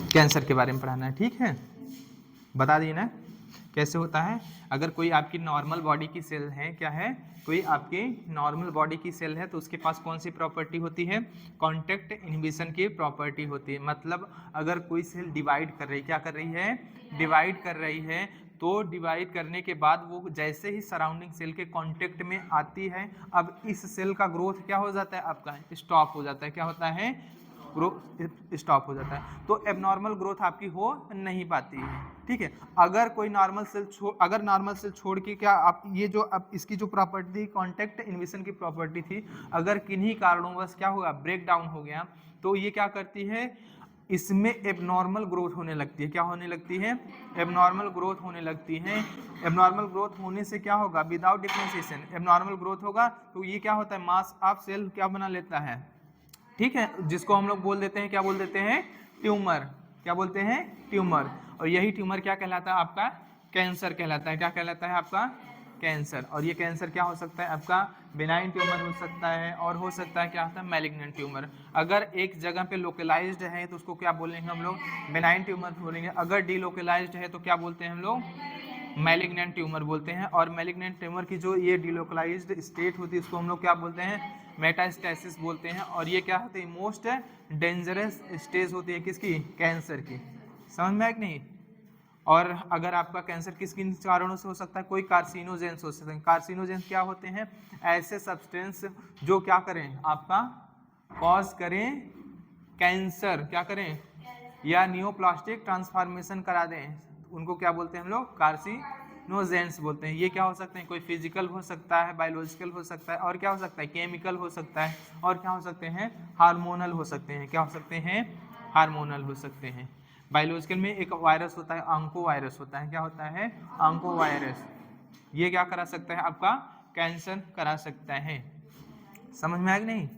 Cancer के बारे में पढ़ाना है, ठीक है। बता दिए ना कैसे होता है। अगर कोई आपकी नॉर्मल बॉडी की सेल है, क्या है, कोई आपकी नॉर्मल बॉडी की सेल है तो उसके पास कौन सी प्रॉपर्टी होती है, कॉन्टैक्ट इनहिबिशन की प्रॉपर्टी होती है। मतलब अगर कोई सेल डिवाइड कर रही है, क्या कर रही है, डिवाइड कर रही है, तो डिवाइड करने के बाद वो जैसे ही सराउंडिंग सेल के कांटेक्ट में आती है, अब इस सेल का ग्रोथ क्या हो जाता है, आपका स्टॉप हो जाता है। क्या होता है, ग्रोथ स्टॉप हो जाता है। तो एबनॉर्मल ग्रोथ आपकी हो नहीं पाती है, ठीक है। अगर कोई नॉर्मल सेल अगर नॉर्मल सेल छोड़ के, क्या आप ये जो अब इसकी जो प्रॉपर्टी थी, कॉन्टैक्ट इनहिबिशन की प्रॉपर्टी थी, अगर किन्हीं कारणों क्या होगा, ब्रेक डाउन हो गया, तो ये क्या करती है, इसमें एबनॉर्मल ग्रोथ होने लगती है। क्या होने लगती है, एबनॉर्मल ग्रोथ होने लगती है। एबनॉर्मल ग्रोथ होने से क्या होगा, विदाउट डिफरेंशिएशन एबनॉर्मल ग्रोथ होगा, तो ये क्या होता है, मास ऑफ सेल क्या बना लेता है, ठीक है, जिसको हम लोग बोल देते हैं, क्या बोल देते हैं, ट्यूमर। क्या बोलते हैं, ट्यूमर। और यही ट्यूमर क्या कहलाता है, आपका कैंसर कहलाता है। क्या कहलाता है, आपका कैंसर। और ये कैंसर क्या हो सकता है, आपका बेनाइन ट्यूमर हो सकता है, और हो सकता है क्या होता है, मैलिग्नेंट ट्यूमर। अगर एक जगह पे लोकलाइज्ड है तो उसको क्या बोलेंगे हम लोग, बेनाइन ट्यूमर बोलेंगे। अगर डीलोकलाइज्ड है तो क्या बोलते हैं हम लोग, मैलिग्नेंट ट्यूमर बोलते हैं। और मैलिग्नेंट ट्यूमर की जो ये डीलोकलाइज्ड स्टेट होती है उसको हम लोग क्या बोलते हैं, मेटास्टेसिस बोलते हैं। और ये क्या होती है, मोस्ट डेंजरस स्टेज होती है किसकी, कैंसर की। समझ में आया कि नहीं। और अगर आपका कैंसर किस किन कारणों से हो सकता है, कोई कार्सिनोजेंस हो सकते हैं। कार्सिनोजेंस क्या होते हैं, ऐसे सब्सटेंस जो क्या करें, आपका कॉज करें कैंसर, क्या करें, या नियोप्लास्टिक ट्रांसफॉर्मेशन करा दें, उनको क्या बोलते हैं हम लोग, कार्सिनोजेंस बोलते हैं। ये क्या हो सकते हैं, कोई फिजिकल हो सकता है, बायोलॉजिकल हो सकता है, और क्या हो सकता है, केमिकल हो सकता है, और क्या हो सकते हैं, हार्मोनल हो सकते हैं। क्या हो सकते हैं, हार्मोनल हो सकते हैं। बायोलॉजिकल में एक वायरस होता है, आंको वायरस होता है। क्या होता है, आंको वायरस। ये क्या करा सकता है, आपका कैंसर करा सकता है। समझ में आया कि नहीं।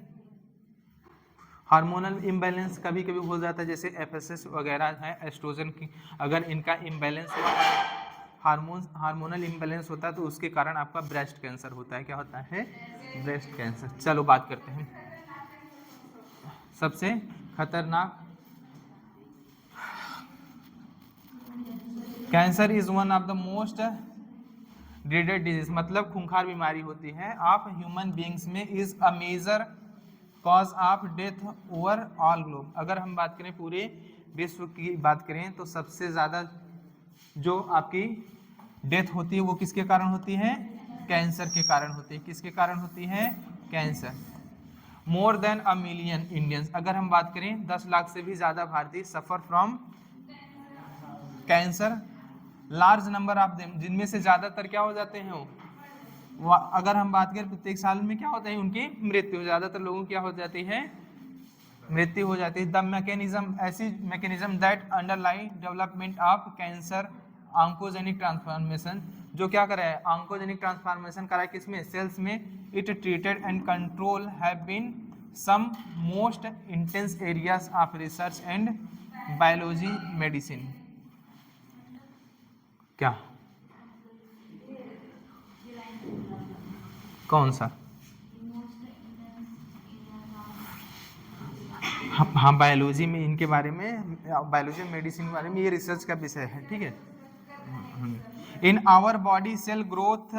हार्मोनल इम्बैलेंस कभी कभी हो जाता है, जैसे एफएसएस वगैरह है, एस्ट्रोजन की अगर इनका इम्बैलेंस होता है, हार्मोनल इम्बैलेंस होता है, तो उसके कारण आपका ब्रेस्ट कैंसर होता है। क्या होता है, ब्रेस्ट कैंसर। चलो बात करते हैं सबसे खतरनाक। Cancer is one of the most dreaded disease, मतलब खूंखार बीमारी होती है ऑफ ह्यूमन बींग्स में, is a major cause of death overall globe. अगर हम बात करें पूरे विश्व की बात करें तो सबसे ज़्यादा जो आपकी डेथ होती है वो किसके कारण होती है, कैंसर के कारण होती है। किसके कारण होती है, cancer. More than a million Indians, अगर हम बात करें 10 लाख से भी ज़्यादा भारतीय suffer from cancer. Large number of them, जिनमें से ज़्यादातर क्या हो जाते हैं वो, अगर हम बात करें प्रत्येक साल में क्या होता है, उनकी मृत्यु, ज़्यादातर लोगों की क्या हो जाती है, मृत्यु हो जाती है। द मैकेनिज्म, ऐसी mechanism that अंडरलाई development of cancer, oncogenic transformation, जो क्या करा है, ऑन्कोजेनिक ट्रांसफॉर्मेशन करा है किसमें, सेल्स में। It treated and control have been some most intense areas of research and biology medicine. क्या, कौन सा, हाँ बायोलॉजी में, इनके बारे में, बायोलॉजी मेडिसिन के बारे में ये रिसर्च का विषय है, ठीक है। In our body cell growth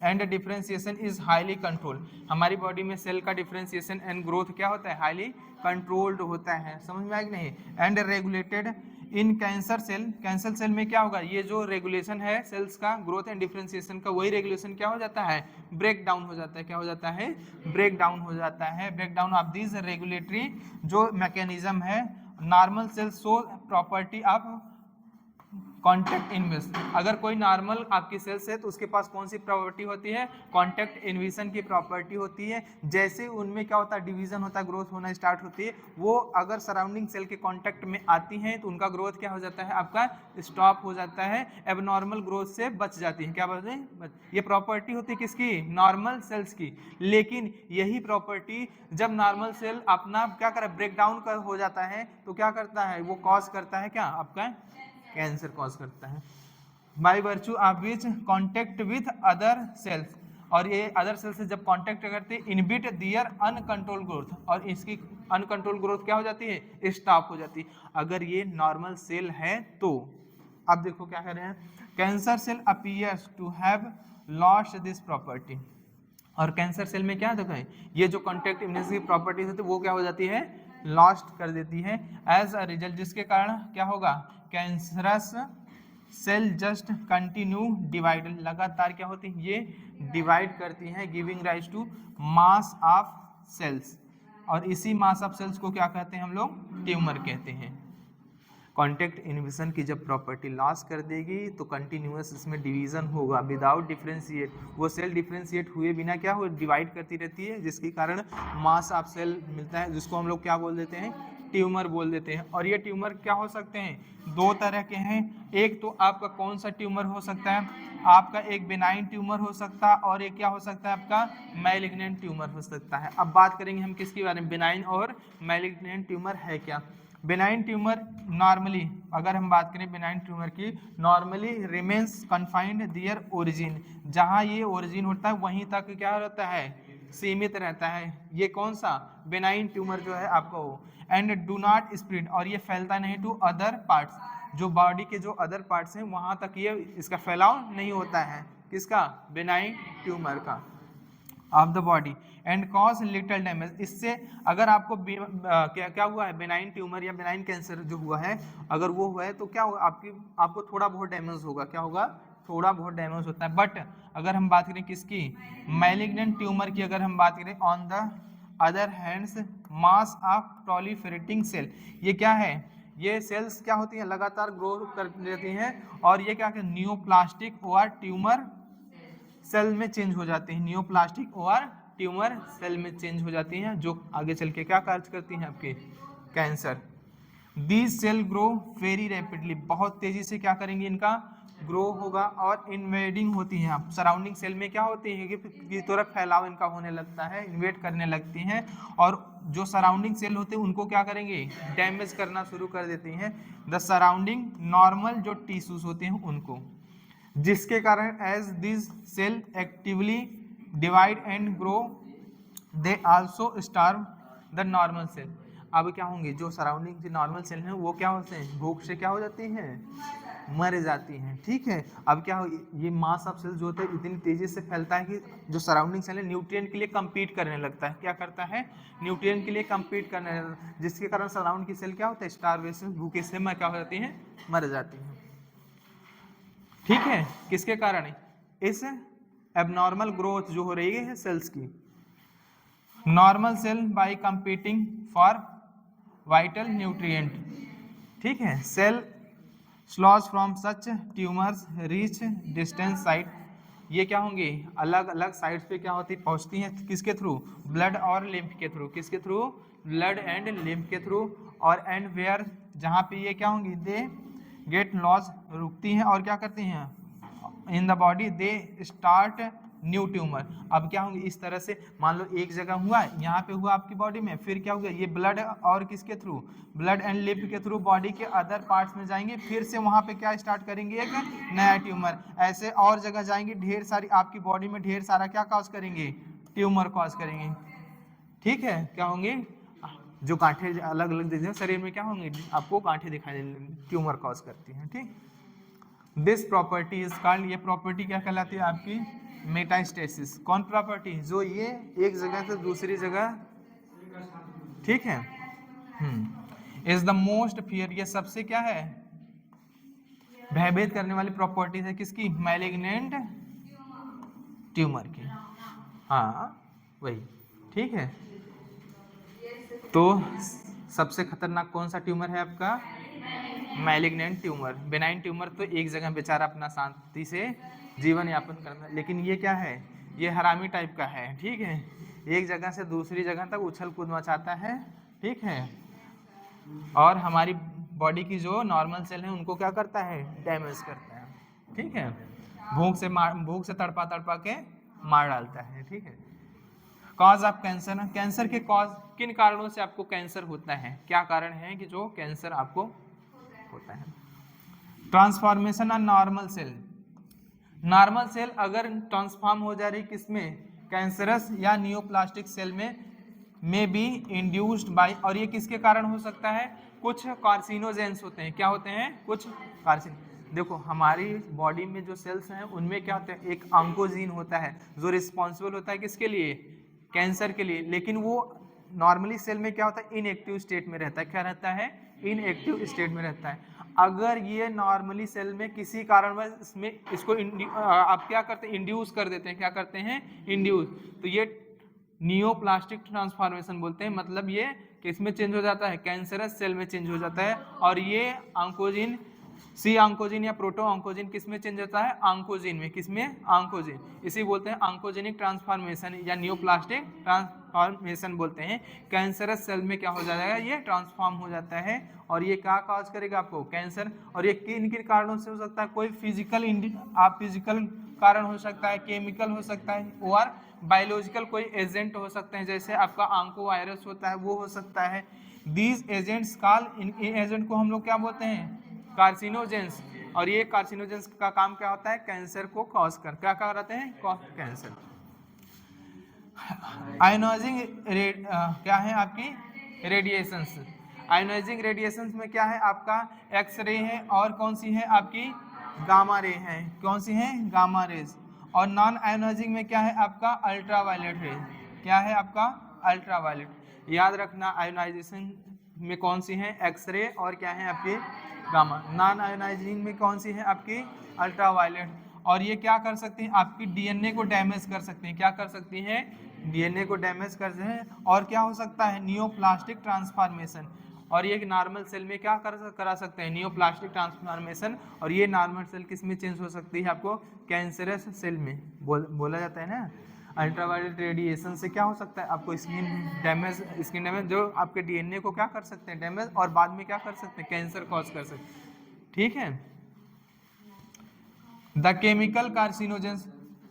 and differentiation is highly controlled, हमारी बॉडी में सेल का डिफरेंशिएशन एंड ग्रोथ क्या होता है, हाईली कंट्रोल्ड होता है। समझ में आया कि नहीं। And regulated in cancer cell, cancer cell में क्या होगा, ये जो रेगुलेशन है सेल्स का ग्रोथ एंड डिफरेंशिएशन का, वही रेगुलेशन क्या हो जाता है, ब्रेक डाउन हो जाता है। क्या हो जाता है, ब्रेक डाउन हो जाता है। Break down of this regulatory जो मैकेनिज्म है, normal cell show property of contact inhibition. अगर कोई नॉर्मल आपकी सेल्स है तो उसके पास कौन सी प्रॉपर्टी होती है, कॉन्टैक्ट इनहिबिशन की प्रॉपर्टी होती है। जैसे उनमें क्या होता है, डिवीजन होता है, ग्रोथ होना स्टार्ट होती है, वो अगर सराउंडिंग सेल के कॉन्टैक्ट में आती हैं तो उनका ग्रोथ क्या हो जाता है, आपका स्टॉप हो जाता है, एबनॉर्मल ग्रोथ से बच जाती है। क्या बोलते हैं, ये प्रॉपर्टी होती है किसकी, नॉर्मल सेल्स की। लेकिन यही प्रॉपर्टी जब नॉर्मल सेल अपना क्या करे, ब्रेक डाउन हो जाता है, तो क्या करता है, वो कॉज करता है क्या, आपका कैंसर कॉज करता है। By virtue of which contact with other sales, और ये अदर सेल्स से जब कॉन्टेक्ट करते हैं, इनबिट दियर अनकंट्रोल ग्रोथ, और इसकी अनकंट्रोल ग्रोथ क्या हो जाती है, स्टॉप हो जाती है। अगर ये नॉर्मल सेल है तो अब देखो क्या कर रहे हैं, cancer cell appears to have lost this property. और कैंसर सेल में क्या देखो ये जो कॉन्टैक्ट इम्यूनिटी की प्रॉपर्टीज होती है वो क्या हो जाती है, लॉस्ट कर देती है एज अ रिजल्ट, जिसके कारण क्या होगा, cancerous cell just continue divide, लगातार क्या होती है ये डिवाइड करती हैं, giving rise to mass of cells. और इसी मास ऑफ सेल्स को क्या कहते हैं हम लोग, ट्यूमर कहते हैं। कॉन्टैक्ट इनहिबिशन की जब प्रॉपर्टी लॉस कर देगी तो कंटिन्यूअस इसमें डिवीजन होगा विदाउट डिफरेंशिएट, वो सेल डिफरेंशिएट हुए बिना क्या हो डिवाइड करती रहती है, जिसके कारण मास ऑफ सेल मिलता है, जिसको हम लोग क्या बोल देते हैं, ट्यूमर बोल देते हैं। और ये ट्यूमर क्या हो सकते हैं, दो तरह के हैं। एक तो आपका कौन सा ट्यूमर हो सकता है, आपका एक बेनाइन ट्यूमर हो सकता है और एक क्या हो सकता है आपका मैलिग्नेंट ट्यूमर हो सकता है। अब बात करेंगे हम किसके बारे में, बेनाइन और मैलिग्नेंट ट्यूमर है क्या। बेनाइन ट्यूमर नॉर्मली, अगर हम बात करें बेनाइन ट्यूमर की, नॉर्मली रिमेन्स कन्फाइंड दियर ओरिजिन, जहाँ ये ओरिजिन होता है वहीं तक क्या रहता है, सीमित रहता है। ये कौन सा बेनाइन ट्यूमर जो है आपको, एंड डू नॉट स्प्रेड, और ये फैलता नहीं टू अदर पार्ट्स, जो बॉडी के जो अदर पार्ट्स हैं वहाँ तक ये इसका फैलाव नहीं होता है, किसका, बेनाइन ट्यूमर का of the body, and cause little damage. इससे अगर आपको क्या हुआ है, बेनाइन ट्यूमर या बेनाइन कैंसर जो हुआ है, अगर वो हुआ है तो क्या होगा, आपको थोड़ा बहुत डैमेज होगा, क्या होगा, थोड़ा बहुत डैमेज होता है। बट अगर हम बात करें किसकी, मैलिग्नेंट ट्यूमर की, अगर हम बात करें on the other hands mass of proliferating cell, ये क्या है, ये सेल्स क्या होती हैं, लगातार ग्रो कर लेती हैं और ये क्या न्यूप्लास्टिक और ट्यूमर सेल में चेंज हो जाती हैं, न्यूप्लास्टिक और ट्यूमर सेल में चेंज हो जाती हैं, जो आगे चल के क्या कार्य करती हैं, आपके cancer. These cell grow very rapidly, बहुत तेजी से क्या करेंगे, इनका ग्रो होगा और इन्वेडिंग होती हैं। आप सराउंडिंग सेल में क्या होती है कि तरफ फैलाव इनका होने लगता है, इन्वेड करने लगती हैं, और जो सराउंडिंग सेल होते हैं उनको क्या करेंगे, डैमेज करना शुरू कर देती हैं द सराउंडिंग नॉर्मल जो टिश्यूज होते हैं उनको, जिसके कारण as this cell actively divide and grow they also starve the normal cell. अब क्या होंगे, जो सराउंडिंग के नॉर्मल सेल हैं वो क्या होते हैं, भूख से क्या हो जाती हैं, मर जाती हैं। ठीक है, अब क्या हो, ये मास ऑफ सेल जो होता है इतनी तेजी से फैलता है कि जो सराउंडिंग सेल है न्यूट्रिएंट के लिए कम्पीट करने लगता है, क्या करता है, न्यूट्रिएंट के लिए कम्पीट करने लगता है, जिसके कारण सराउंड की सेल क्या होता है, स्टारवेशन, भूखे से क्या हो जाती हैं, मर जाती हैं। ठीक है, किसके कारण, इस एबनॉर्मल ग्रोथ जो हो रही है सेल्स की। Normal cell by competing for vital nutrient. ठीक है, cell sloughs from such tumours reach distance site, ये क्या होंगे, अलग अलग साइट्स पे क्या होती पहुंचती हैं, किसके थ्रू, ब्लड और लिम्फ के थ्रू, किसके थ्रू, ब्लड एंड लिम्फ के थ्रू, और एंड वेयर, जहाँ पे ये क्या होंगी, दे गेट लॉज, रुकती हैं और क्या करती हैं, in the body they start new tumour. अब क्या होंगे, इस तरह से मान लो एक जगह हुआ, यहाँ पे हुआ आपकी बॉडी में, फिर क्या होगा, ये ब्लड और किसके थ्रू, ब्लड एंड लिम्फ के थ्रू बॉडी के अदर पार्ट्स में जाएंगे, फिर से वहाँ पे क्या स्टार्ट करेंगे, एक नया ट्यूमर। ऐसे और जगह जाएंगे, ढेर सारी आपकी बॉडी में ढेर सारा क्या कॉज करेंगे, ट्यूमर कॉज करेंगे। ठीक है, क्या होंगे, जो गांठें अलग अलग देखते हैं शरीर में क्या होंगे, आपको गांठें दिखाई देंगी, ट्यूमर कॉज करती हैं। ठीक, दिस प्रॉपर्टी इज कॉल्ड, ये प्रॉपर्टी क्या कहलाती है आपकी, मेटास्टेसिस। कौन प्रॉपर्टी, जो ये एक जगह से दूसरी जगह, ठीक है, इज द मोस्ट फियर, ये सबसे क्या है, भयभीत करने वाली प्रॉपर्टीज है किसकी, मैलिग्नेंट ट्यूमर की। हाँ वही, ठीक है। तो सबसे खतरनाक कौन सा ट्यूमर है आपका, मैलिग्नेंट ट्यूमर। बेनाइन ट्यूमर तो एक जगह बेचारा अपना शांति से जीवन यापन करना, लेकिन ये क्या है, ये हरामी टाइप का है। ठीक है, एक जगह से दूसरी जगह तक उछल कूद मचाता है। ठीक है, और हमारी बॉडी की जो नॉर्मल सेल है उनको क्या करता है, डैमेज करता है। ठीक है, भूख से तड़पा तड़पा के मार डालता है। ठीक है, कॉज ऑफ कैंसर, कैंसर के कॉज, किन कारणों से आपको कैंसर होता है, क्या कारण है कि जो कैंसर आपको होता है। Transformation of normal cell, normal cell अगर ट्रांसफॉर्म हो जा रही किसमें, कैंसरस या न्यूप्लास्टिक सेल में, मे बी इंड्यूस्ड बाय, और ये किसके कारण हो सकता है, कुछ कार्सिनोजेंस होते हैं। क्या होते हैं, कुछ कार्सिन। देखो हमारी बॉडी में जो सेल्स हैं उनमें क्या होता है, एक ऑन्कोजीन होता है जो रिस्पॉन्सिबल होता है किसके लिए, कैंसर के लिए, लेकिन वो नॉर्मली सेल में क्या होता है, इनएक्टिव स्टेट में रहता है। क्या रहता है, इनएक्टिव स्टेट में रहता है। अगर ये नॉर्मली सेल में किसी कारणवश इसमें इसको आप क्या करते हैं, इंड्यूस कर देते हैं। क्या करते हैं, इंड्यूस, तो ये नियोप्लास्टिक ट्रांसफॉर्मेशन बोलते हैं। मतलब ये किसमें चेंज हो जाता है, कैंसरस सेल में चेंज हो जाता है। और ये ऑन्कोजीन, सी ऑन्कोजीन या प्रोटो ऑन्कोजीन किसमें चेंज होता है, ऑन्कोजीन में। किसमें, ऑन्कोजीन, इसी बोलते हैं ऑन्कोजेनिक ट्रांसफॉर्मेशन या नियोप्लास्टिक ट्रांसफॉर्मेशन बोलते हैं। कैंसरस सेल में क्या हो जाएगा, ये ट्रांसफॉर्म हो जाता है और ये क्या कॉज करेगा आपको, कैंसर। और ये किन किन कारणों से हो सकता है, कोई फिजिकल फिजिकल कारण हो सकता है, केमिकल हो सकता है, और बायोलॉजिकल कोई एजेंट हो सकते हैं, जैसे आपका आंको वायरस होता है वो हो सकता है। These agents call, in agent को हम लोग क्या बोलते हैं, कार्सिनोजेंस। और ये कार्सिनोजेंस का काम क्या होता है, कैंसर को कॉज कर, क्या कराते हैं, कैंसर। आयोनाइजिंग क्या है आपकी, रेडिएशंस। आयोनाइजिंग रेडिएशंस में क्या है आपका, एक्स रे है, और कौन सी है आपकी, गामा रे है। कौन सी है, गामा रेज। और नॉन आयोनाइजिंग में क्या है आपका, अल्ट्रावायलेट है। क्या है आपका, अल्ट्रावायलेट। याद रखना आयोनाइजेशन में कौन सी है, एक्स रे, और क्या है आपकी, गामा। नॉन आयोनाइजिंग में कौन सी है आपकी, अल्ट्रावायलेट। और ये क्या कर सकती हैं, आपकी डीएनए को डैमेज कर सकती हैं। क्या कर सकती हैं, डीएनए को डैमेज करते हैं। और क्या हो सकता है, नियोप्लास्टिक ट्रांसफॉर्मेशन। और ये नॉर्मल सेल में क्या करा सकते हैं, नियोप्लास्टिक ट्रांसफॉर्मेशन। और ये नॉर्मल सेल किस में चेंज हो सकती है आपको, कैंसरस सेल में। बोला जाता है ना, अल्ट्रावायलेट रेडिएशन से क्या हो सकता है आपको, स्किन डैमेज जो आपके डीएनए को क्या कर सकते हैं, डैमेज, और बाद में क्या कर सकते हैं, कैंसर कॉज कर सकते हैं। ठीक है। द केमिकल कार्सिनोजेंस,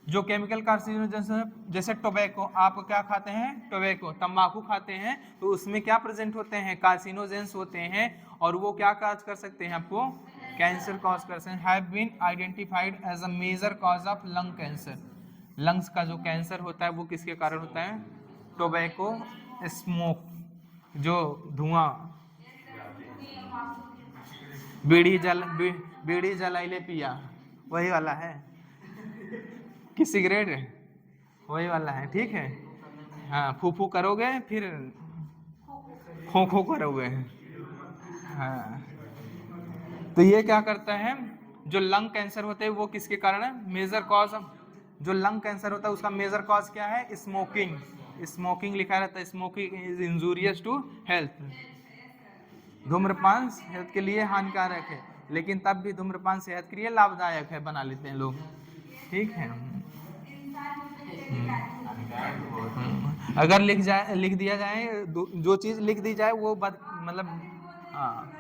जो केमिकल कार्सिनोजेंस है, जैसे टोबैको, आप क्या खाते हैं, टोबैको, तंबाकू खाते हैं, तो उसमें क्या प्रेजेंट होते हैं, कार्सिनोजेंस होते हैं। और वो क्या काज कर सकते हैं आपको, कैंसर कॉज कर सकते हैं। Have been identified as a major cause of lung cancer. Lungs का जो कैंसर होता है वो किसके कारण होता है, टोबैको स्मोक, जो धुआं, बीड़ी जलाइले पिया, वही वाला है कि सिगरेट, वही वाला है। ठीक है, हाँ, फूफू करोगे फिर खो खो करोगे। हाँ, तो ये क्या करता है, जो लंग कैंसर होते हैं वो किसके कारण है, मेजर कॉज। जो लंग कैंसर होता है उसका मेजर कॉज क्या है, स्मोकिंग। स्मोकिंग लिखा रहता है, smoking is injurious to health. धूम्रपान सेहत के लिए हानिकारक है, लेकिन तब भी धूम्रपान सेहत के लिए लाभदायक है, बना लेते हैं लोग। ठीक है। अगर लिख दिया जाए, जो चीज लिख दी जाए वो मतलब, हाँ।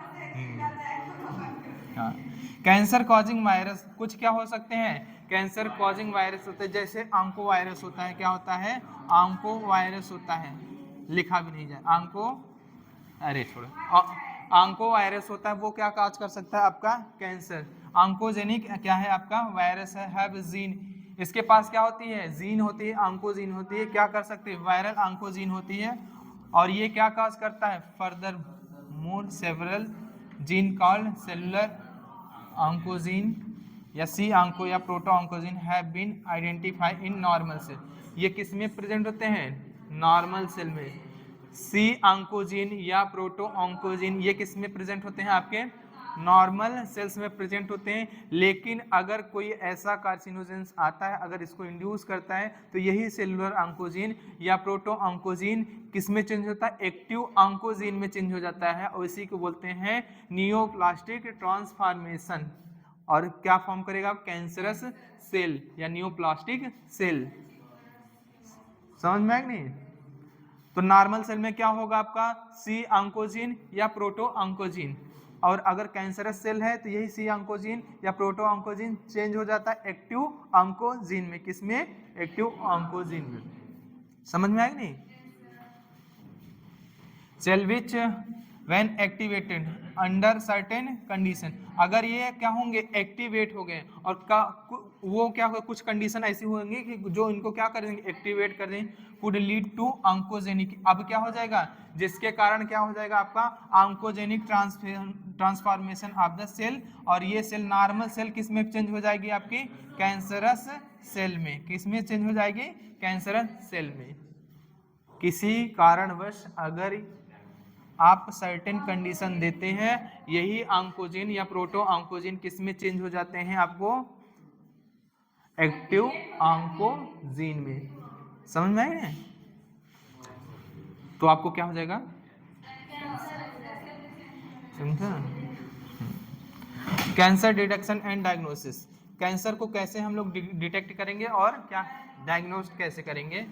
हाँ, कैंसर कॉजिंग वायरस कुछ क्या हो सकते हैं, कैंसर कॉजिंग वायरस होते हैं, जैसे आंको वायरस होता है। क्या होता है, आंको वायरस होता है, लिखा भी नहीं जाए, आंको, अरे छोड़ो, आंको वायरस होता है, वो क्या काज कर सकता है आपका, कैंसर। आंकोजेनिक क्या है आपका, वायरस है, हैव जीन, इसके पास क्या होती है, जीन होती है, आंकोजीन होती है। क्या कर सकते हैं, वायरल आंकोजीन होती है। और ये क्या काज करता है, further more several gene called cellular oncogene या सी ऑन्को या proto oncogene have been identified in normal cell. ये किस में प्रेजेंट होते हैं, नॉर्मल सेल में। सी ऑन्कोजीन या प्रोटो ऑन्कोजीन ये किस में प्रेजेंट होते हैं, आपके नॉर्मल सेल्स में प्रेजेंट होते हैं। लेकिन अगर कोई ऐसा कार्सिनोजेंस आता है, अगर इसको इंड्यूस करता है, तो यही सेलुलर ऑन्कोजीन या प्रोटो ऑन्कोजीन किस में चेंज होता है, एक्टिव ऑन्कोजीन में चेंज हो जाता है, और इसी को बोलते हैं नियोप्लास्टिक ट्रांसफॉर्मेशन। और क्या फॉर्म करेगा, कैंसरस सेल या नियोप्लास्टिक सेल। समझ में आया नहीं। तो नॉर्मल सेल में क्या होगा आपका, सी ऑन्कोजीन या प्रोटो ऑन्कोजीन। और अगर कैंसरस सेल है तो यही सी ऑन्कोजीन या प्रोटो ऑन्कोजीन चेंज हो जाता है एक्टिव ऑन्कोजीन में। किसमें, एक्टिव ऑन्कोजीन में। समझ में आया नहीं। Cell which when activated under certain condition, अगर ये क्या होंगे एक्टिवेट हो गए और वो क्या हो, कुछ कंडीशन ऐसी होंगी कि जो इनको क्या करेंगे एक्टिवेट कर देंगे, कुड लीड टू ऑन्कोजेनिक, अब क्या हो जाएगा जिसके कारण क्या हो जाएगा आपका oncogenic transformation of the cell, और ये सेल नॉर्मल सेल किस में चेंज हो जाएगी आपकी कैंसरस सेल में, किस में चेंज हो जाएगी कैंसरस सेल में। किसी कारणवश अगर आप सर्टेन कंडीशन देते हैं, यही ऑन्कोजिन या प्रोटो ऑन्कोजिन किस में चेंज हो जाते हैं आपको एक्टिव ऑन्कोजिन में, समझ में आए हैं? तो आपको क्या हो जाएगा समझा? Cancer detection and diagnosis, cancer को कैसे हम लोग डिटेक्ट करेंगे और क्या डायग्नोस कैसे करेंगे,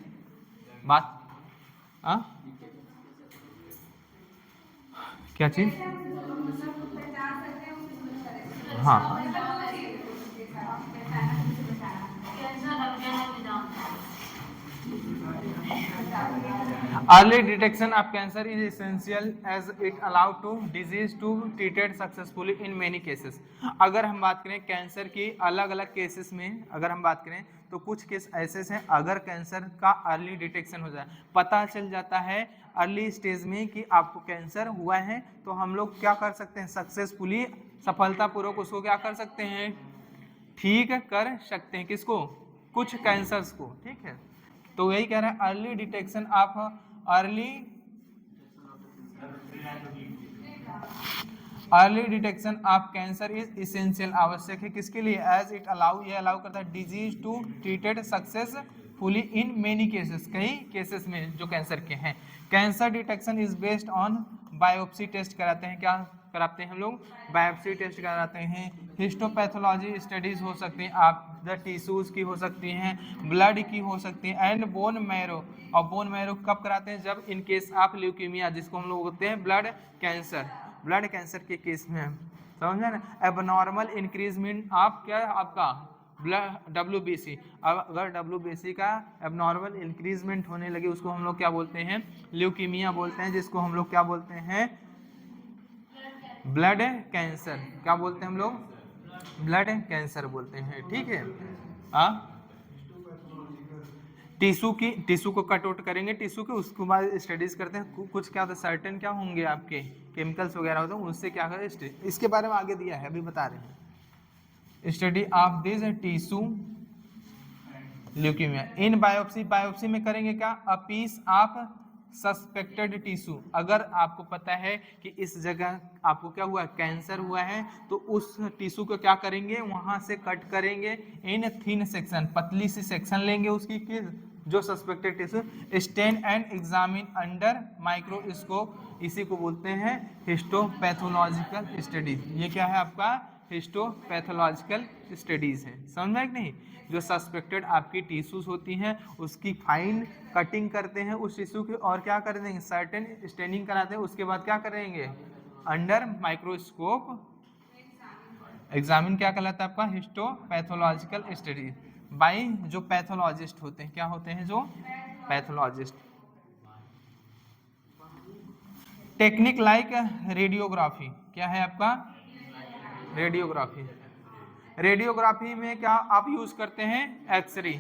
बात क्या चीज? हाँ early detection of cancer is essential as it allow to disease to treated successfully in many cases. अगर हम बात करें कैंसर की अलग अलग केसेस में, अगर हम बात करें तो कुछ केस ऐसे हैं अगर कैंसर का अर्ली डिटेक्शन हो जाए, पता चल जाता है अर्ली स्टेज में कि आपको कैंसर हुआ है, तो हम लोग क्या कर सकते हैं सक्सेसफुली सफलतापूर्वक उसको क्या कर सकते हैं ठीक कर सकते हैं, किसको कुछ कैंसर्स को, ठीक है। तो यही कह रहा है early detection of early detection of cancer is essential, आवश्यक है किसके लिए एज इट अलाउ, ये अलाउ करता है disease to treated successfully in many cases, कई केसेस में जो कैंसर के हैं। Cancer detection is based on biopsy test कराते हैं, क्या कराते हैं हम लोग बायोप्सी टेस्ट कराते हैं, हिस्टोपैथोलॉजी स्टडीज हो सकती हैं, आप द टिश्यूज की हो सकती हैं, ब्लड की हो सकती है, एंड बोन मैरो, और बोन मैरो कब कराते हैं जब इन केस ऑफ ल्यूकीमिया, जिसको हम लोग बोलते हैं ब्लड कैंसर के केस में, समझ ना। एबनॉर्मल इंक्रीजमेंट आप क्या आपका ब्लड WBC, अब अगर WBC का एबनॉर्मल इंक्रीजमेंट होने लगे उसको हम लोग क्या बोलते हैं ल्यूकीमिया बोलते हैं, जिसको हम लोग क्या बोलते हैं ब्लड कैंसर, क्या बोलते हैं हम लोग ब्लड कैंसर बोलते हैं, ठीक है। टिश्यू को कट आउट करेंगे, टिश्यू के उसके बाद स्टडीज करते हैं, कुछ क्या होता है सर्टेन क्या होंगे आपके केमिकल्स वगैरह होते हैं, उससे क्या करें इसके बारे में आगे दिया है अभी बता रहे हैं। Study of this tissue leukaemia in biopsy में करेंगे क्या a piece of suspected tissue, अगर आपको पता है कि इस जगह आपको क्या हुआ कैंसर हुआ है, तो उस टिश्यू को क्या करेंगे वहां से कट करेंगे इन थिन सेक्शन, पतली सी सेक्शन लेंगे उसकी जो suspected tissue, stain and examine under microscope, इसी को बोलते हैं हिस्टोपैथोलॉजिकल स्टडीज। ये क्या है आपका हिस्टोपैथोलॉजिकल स्टडीज है, समझ में कि नहीं। जो सस्पेक्टेड आपकी टिश्यूज होती हैं उसकी फाइन कटिंग करते हैं उस टिश्यू की, और क्या कर देंगे सर्टेन स्टेनिंग कराते हैं, उसके बाद क्या करेंगे अंडर माइक्रोस्कोप एग्जामिन, क्या कहलाता है आपका हिस्टोपैथोलॉजिकल स्टडी बाय जो पैथोलॉजिस्ट होते हैं, क्या होते हैं जो पैथोलॉजिस्ट। टेक्निक लाइक रेडियोग्राफी, क्या है आपका रेडियोग्राफी में क्या आप यूज करते हैं एक्सरे,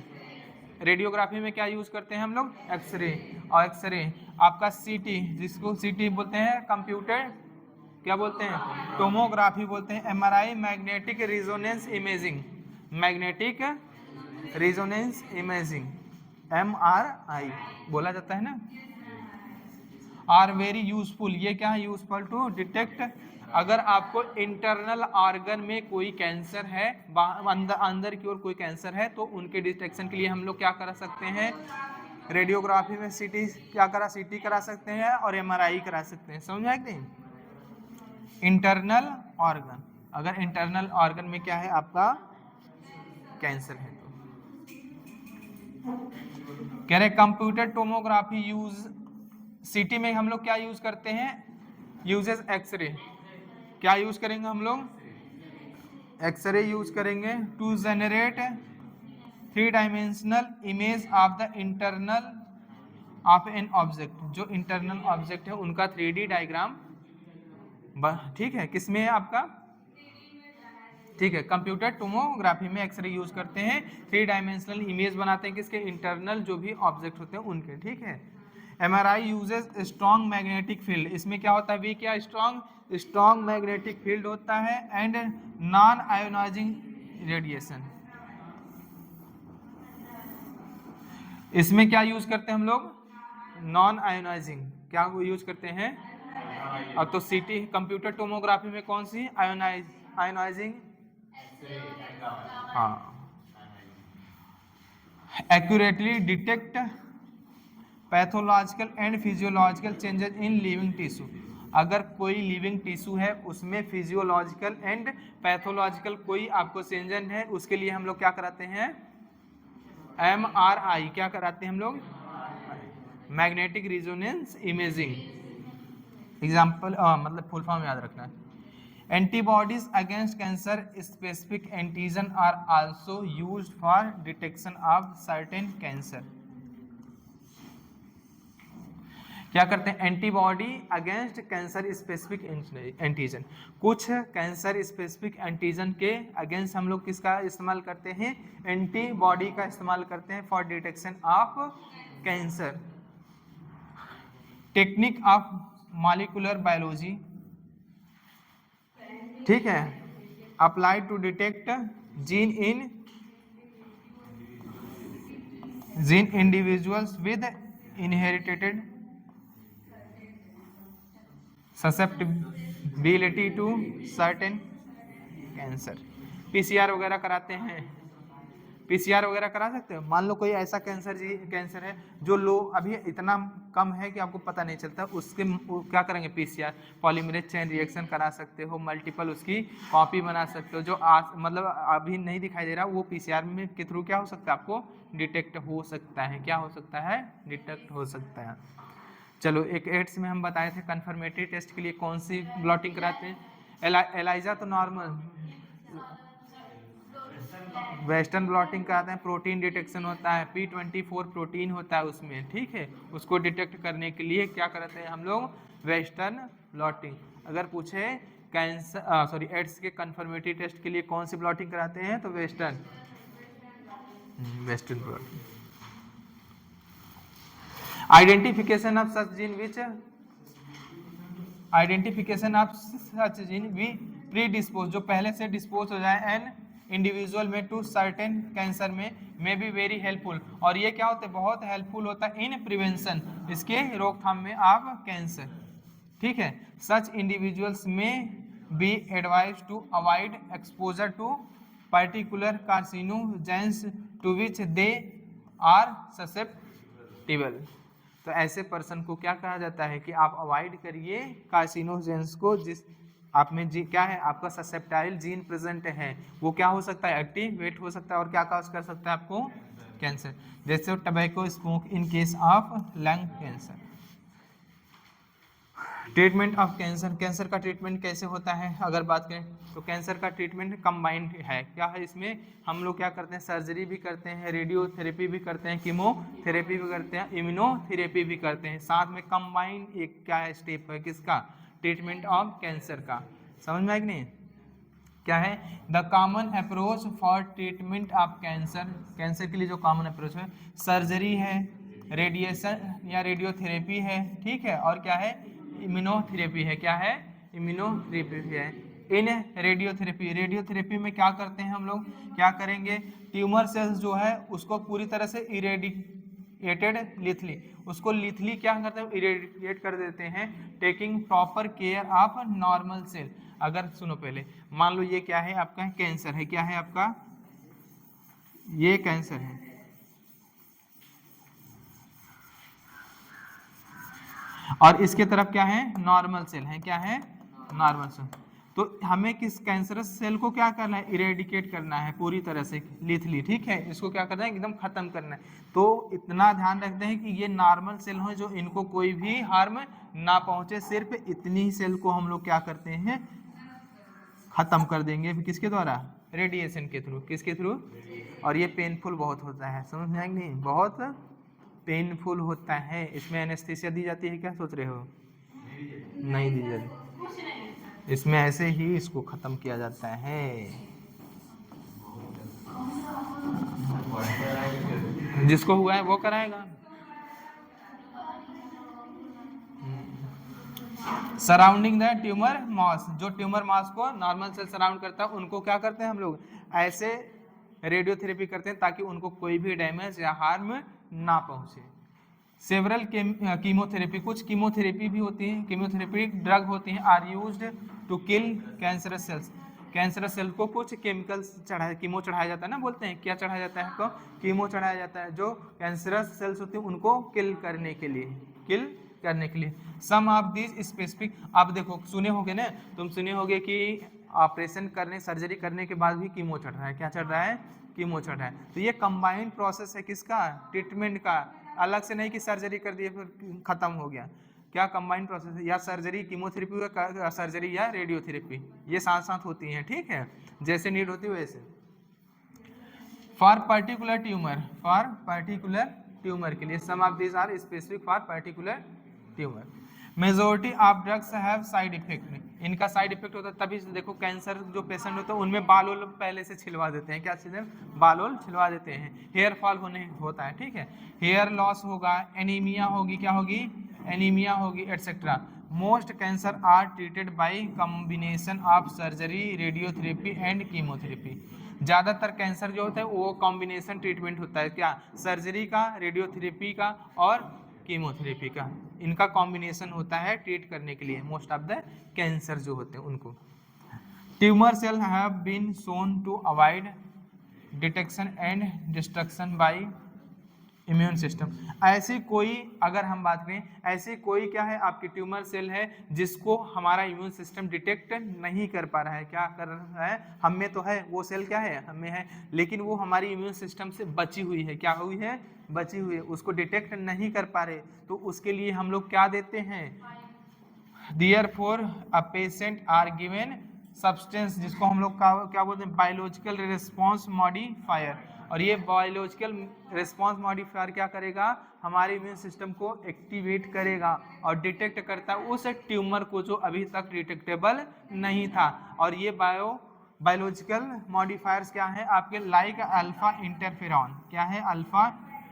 रेडियोग्राफी में क्या यूज करते हैं हम लोग एक्सरे, और एक्सरे आपका सीटी, जिसको सीटी बोलते हैं कंप्यूटर क्या बोलते हैं टोमोग्राफी बोलते हैं, MRI magnetic resonance imaging MRI बोला जाता है ना, आर वेरी यूजफुल, ये क्या है यूजफुल टू डिटेक्ट, अगर आपको इंटरनल ऑर्गन में कोई कैंसर है, अंदर की ओर कोई कैंसर है, तो उनके डिटेक्शन के लिए हम लोग क्या करा सकते हैं रेडियोग्राफी में सीटी करा सकते हैं और MRI करा सकते हैं, समझ में कि नहीं। इंटरनल ऑर्गन, अगर इंटरनल ऑर्गन में क्या है आपका कैंसर है तो कह रहे कंप्यूटर टोमोग्राफी यूज, सीटी में हम लोग क्या यूज करते हैं यूजेस एक्सरे, क्या यूज करेंगे हम लोग एक्सरे यूज करेंगे to generate 3 dimensional image of the internal of an object, जो इंटरनल ऑब्जेक्ट है उनका 3D डायग्राम ठीक है, किसमें है आपका, ठीक है, कंप्यूटर टोमोग्राफी में एक्सरे यूज करते हैं, 3 डायमेंशनल इमेज बनाते हैं किसके, इंटरनल जो भी ऑब्जेक्ट होते हैं उनके, ठीक है। MRI uses strong magnetic field, इसमें क्या होता है, वी क्या स्ट्रॉन्ग मैग्नेटिक फील्ड होता है एंड नॉन आयोनाइजिंग रेडिएशन। इसमें क्या यूज करते हैं हम लोग, नॉन आयोनाइजिंग, क्या यूज करते हैं। अब तो सीटी कंप्यूटर टोमोग्राफी में कौन सी, आयोनाइजिंग, हाँ, accurately detect pathological and physiological changes in living tissue, अगर कोई लिविंग टिश्यू है उसमें फिजियोलॉजिकल एंड पैथोलॉजिकल कोई आपको चेंजन है, उसके लिए हम लोग क्या कराते हैं, एमआरआई, क्या कराते हैं हम लोग, मैग्नेटिक रिजोनेंस इमेजिंग। एग्जाम्पल मतलब फुल फॉर्म याद रखना है। Antibodies against cancer specific antigen are also used for detection of certain cancer. क्या करते हैं, antibody against cancer specific antigen, कुछ कैंसर स्पेसिफिक एंटीजन के अगेंस्ट हम लोग किसका इस्तेमाल करते हैं, एंटीबॉडी का इस्तेमाल करते हैं for detection of cancer. Technique of molecular biology, ठीक है, apply to detect gene individuals with inherited susceptibility to certain cancer. PCR वगैरह कराते हैं, पीसीआर वगैरह करा सकते हो, मान लो कोई ऐसा कैंसर है जो लो अभी इतना कम है कि आपको पता नहीं चलता, उसके क्या करेंगे, पीसीआर पॉलीमरेज चेन रिएक्शन करा सकते हो, मल्टीपल उसकी कॉपी बना सकते हो, जो आज मतलब अभी नहीं दिखाई दे रहा वो पीसीआर में के थ्रू क्या हो सकता है, आपको डिटेक्ट हो सकता है, क्या हो सकता है, डिटेक्ट हो सकता है। चलो एक एड्स में हम बताए थे कन्फर्मेटरी टेस्ट के लिए कौन सी ब्लॉटिंग कराते हैं, एलाइजा तो नॉर्मल, वेस्टर्न ब्लॉटिंग कराते हैं, प्रोटीन डिटेक्शन होता है, P24 प्रोटीन होता है उसमें, ठीक है, उसको डिटेक्ट करने के लिए क्या करते हैं हम लोग, वेस्टर्न ब्लॉटिंग। अगर पूछे कैंसर एड्स के कन्फर्मेटरी टेस्ट के लिए कौन सी ब्लॉटिंग कराते हैं, तो western blotting. Identification of such gene which we predispose, जो पहले से डिस्पोज हो जाए एन इंडिविजुअल में टू सर्टेन कैंसर में बी वेरी हेल्पफुल, और ये क्या होता है, बहुत हेल्पफुल होता है इन प्रिवेंशन, इसके रोकथाम में ऑफ कैंसर, ठीक है। सच इंडिविजुअल्स में be advise to avoid exposure to particular carcinogens to which they are susceptible, तो ऐसे पर्सन को क्या कहा जाता है कि आप अवॉइड करिए कार्सिनोजेंस को जिस आप में क्या है, आपका ससेप्टाइल जीन प्रेजेंट है, वो क्या हो सकता है, एक्टिवेट हो सकता है और क्या काज कर सकता है आपको, कैंसर, जैसे tobacco smoke in case of lung cancer. Treatment of cancer, cancer का ट्रीटमेंट कैसे होता है, अगर बात करें तो कैंसर का ट्रीटमेंट कंबाइंड है, क्या है इसमें, हम लोग क्या करते हैं, सर्जरी भी करते हैं, रेडियोथेरेपी भी करते हैं, कीमोथेरेपी भी करते हैं, इम्यूनोथेरेपी भी करते हैं, साथ में कंबाइंड एक क्या है स्टेप है किसका, ट्रीटमेंट ऑफ कैंसर का। समझ में आया कि नहीं, क्या है, the common approach for treatment of cancer, cancer के लिए जो कॉमन अप्रोच है, सर्जरी है, रेडिएशन या रेडियोथेरेपी है, ठीक है, और क्या है, इम्यूनोथेरेपी है, क्या है, इम्यूनोथेरेपी है। इन रेडियोथेरेपी में क्या करते हैं हम लोग, क्या करेंगे, ट्यूमर सेल्स जो है उसको पूरी तरह से इरेडिएटेड लिथली, उसको लिथली क्या करते हैं, इरेडिएट कर देते हैं, taking proper care of normal cell. अगर सुनो पहले, मान लो ये क्या है आपका, कैंसर है, क्या है आपका, ये कैंसर है, और इसके तरफ क्या है, नॉर्मल सेल है, क्या है, नॉर्मल सेल, तो हमें किस कैंसरस सेल को क्या करना है, इरेडिकेट करना है पूरी तरह से लिथली, ठीक है, इसको क्या करना है, एकदम खत्म करना है। तो इतना ध्यान रखते हैं कि ये नॉर्मल सेल हो जो इनको कोई भी हार्म ना पहुंचे, सिर्फ इतनी ही सेल को हम लोग क्या करते हैं, खत्म कर देंगे, किसके द्वारा, रेडिएशन के थ्रू, किसके थ्रू, और ये पेनफुल बहुत होता है, समझ में आएंगे नहीं, बहुत पेनफुल होता है, इसमें एनेस्थीसिया दी जाती है, क्या सोच रहे हो, नहीं दी जाती, इसमें ऐसे ही इसको खत्म किया जाता है। जिसको हुआ है वो कराएगा। सराउंडिंग द ट्यूमर मास, जो ट्यूमर मास को नॉर्मल सेल सराउंड करता है उनको क्या करते हैं हम लोग, ऐसे रेडियोथेरेपी करते हैं ताकि उनको कोई भी डैमेज या हार्म ना पहुंचे। सेवरल कीमोथेरेपी, कुछ कीमोथेरेपी भी होती है, कीमोथेरेपी ड्रग होती हैं are used to kill cancerous cells. Cancerous cell को कुछ केमिकल्स चढ़ाया, कीमो चढ़ाया जाता है ना, बोलते हैं क्या चढ़ाया जाता है आपको, कीमो चढ़ाया जाता है जो कैंसरस सेल्स होती हैं उनको किल करने के लिए, किल करने के लिए। सम ऑफ दीज स्पेसिफिक, आप देखो सुने होगे ना, तुम सुने होगे कि ऑपरेशन करने, सर्जरी करने के बाद भी कीमो चढ़ रहा है, क्या चढ़ रहा है, कीमो चढ़ रहा है। तो ये कंबाइंड प्रोसेस है किसका, ट्रीटमेंट का, अलग से नहीं कि सर्जरी कर दिए फिर खत्म हो गया। क्या कंबाइंड प्रोसेस है, या सर्जरी कीमोथेरेपी या सर्जरी या रेडियोथेरेपी, ये साथ साथ होती हैं, ठीक है, जैसे नीड होती है वैसे। For particular tumour, for particular tumour के लिए, some of these are specific for particular tumour. Majority of drugs have side effect, इनका साइड इफेक्ट होता है, तभी देखो कैंसर जो पेशेंट होते हैं उनमें बाल ओल पहले से छिलवा देते हैं, क्या चीज़ें, बाल ओल छिलवा देते हैं, हेयर फॉल होने होता है, ठीक है, हेयर लॉस होगा, एनीमिया होगी, क्या होगी, एनीमिया होगी, et cetera. Most cancer are treated by combination of surgery, radiotherapy and chemotherapy. ज़्यादातर कैंसर जो होता है वो कॉम्बिनेशन ट्रीटमेंट होता है, क्या, सर्जरी का, रेडियोथेरेपी का और कीमोथेरेपी का, इनका कॉम्बिनेशन होता है ट्रीट करने के लिए मोस्ट ऑफ द कैंसर जो होते हैं उनको। Tumour cell have been shown to avoid detection and destruction by immune system. ऐसी कोई, अगर हम बात करें, ऐसी कोई क्या है आपकी ट्यूमर सेल है जिसको हमारा इम्यून सिस्टम डिटेक्ट नहीं कर पा रहा है, क्या कर रहा है, हम में तो है वो सेल, क्या है, हम में है, लेकिन वो हमारी इम्यून सिस्टम से बची हुई है, क्या हुई है, बची हुई है, उसको डिटेक्ट नहीं कर पा रहे, तो उसके लिए हम लोग क्या देते हैं, therefore a patient are given substance, जिसको हम लोग क्या बोलते हैं, बायोलॉजिकल रिस्पॉन्स मॉडिफायर। और ये बायोलॉजिकल रिस्पॉन्स मॉडिफायर क्या करेगा, हमारे इम्यून सिस्टम को एक्टिवेट करेगा और डिटेक्ट करता है उस ट्यूमर को जो अभी तक डिटेक्टेबल नहीं था। और ये बायोलॉजिकल मॉडिफायर्स क्या है आपके, लाइक अल्फा इंटरफेरॉन, क्या है, अल्फा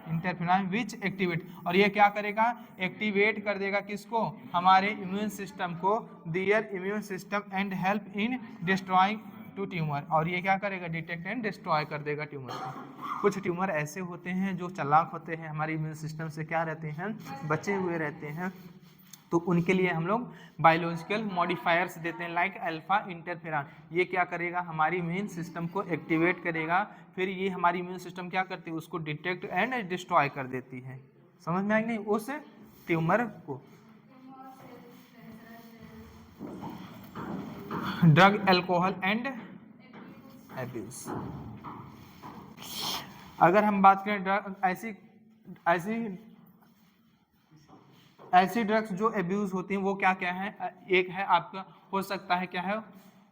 इंटरफेरॉन विच एक्टिवेट, और ये क्या करेगा, एक्टिवेट कर देगा किसको, हमारे इम्यून सिस्टम को, their immune system and help in destroying to tumour, और ये क्या करेगा, डिटेक्ट एंड डिस्ट्रॉय कर देगा ट्यूमर को। कुछ ट्यूमर ऐसे होते हैं जो चालाक होते हैं, हमारे इम्यून सिस्टम से क्या रहते हैं, बचे हुए रहते हैं, तो उनके लिए हम लोग बायोलॉजिकल मॉडिफायर्स देते हैं, लाइक अल्फा इंटरफेरॉन। ये क्या करेगा, हमारी इम्यून सिस्टम को एक्टिवेट करेगा, फिर ये हमारी इम्यून सिस्टम क्या करती है, उसको डिटेक्ट एंड डिस्ट्रॉय कर देती है। समझ में आई नहीं, उस ट्यूमर को। ड्रग, अल्कोहल एंड एब्यूज, अगर हम बात करें ड्रग, ऐसी ड्रग्स जो एब्यूज होती हैं वो क्या क्या है, एक है आपका, हो सकता है क्या है,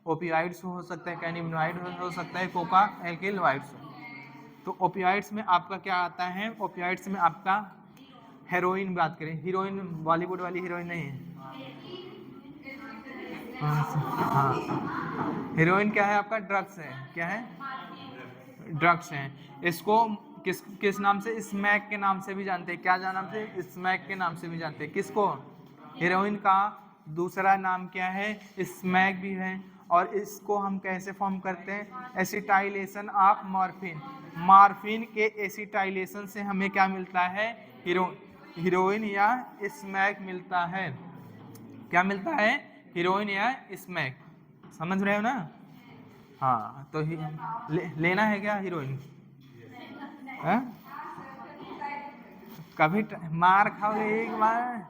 ओपियाइड्स हो सकता है, कैनिबिनॉइड हो सकता है, कोका एल्किलॉइड्स। तो ओपियाइड्स में आपका क्या आता है, ओपियाइड्स में आपका हेरोइन, बात करें, हीरोइन बॉलीवुड वाली हीरोइन नहीं है, हाँ, हीरोइन क्या है आपका, ड्रग्स है, क्या है, ड्रग्स हैं। इसको किस नाम से, स्मैक के नाम से भी जानते हैं, क्या नाम से, स्मैक के नाम से भी जानते हैं, किसको, हीरोइन का दूसरा नाम क्या है, स्मैक भी है। और इसको हम कैसे फॉर्म करते हैं, एसिटाइलेशन ऑफ मॉर्फिन, मॉर्फिन के एसिटाइलेशन से हमें क्या मिलता है, हीरोइन या स्मैक मिलता है, क्या मिलता है, हीरोइन या स्मैक, समझ रहे हो ना, हाँ, तो लेना है क्या हीरोइन, कभी मार खाओगे एक बार,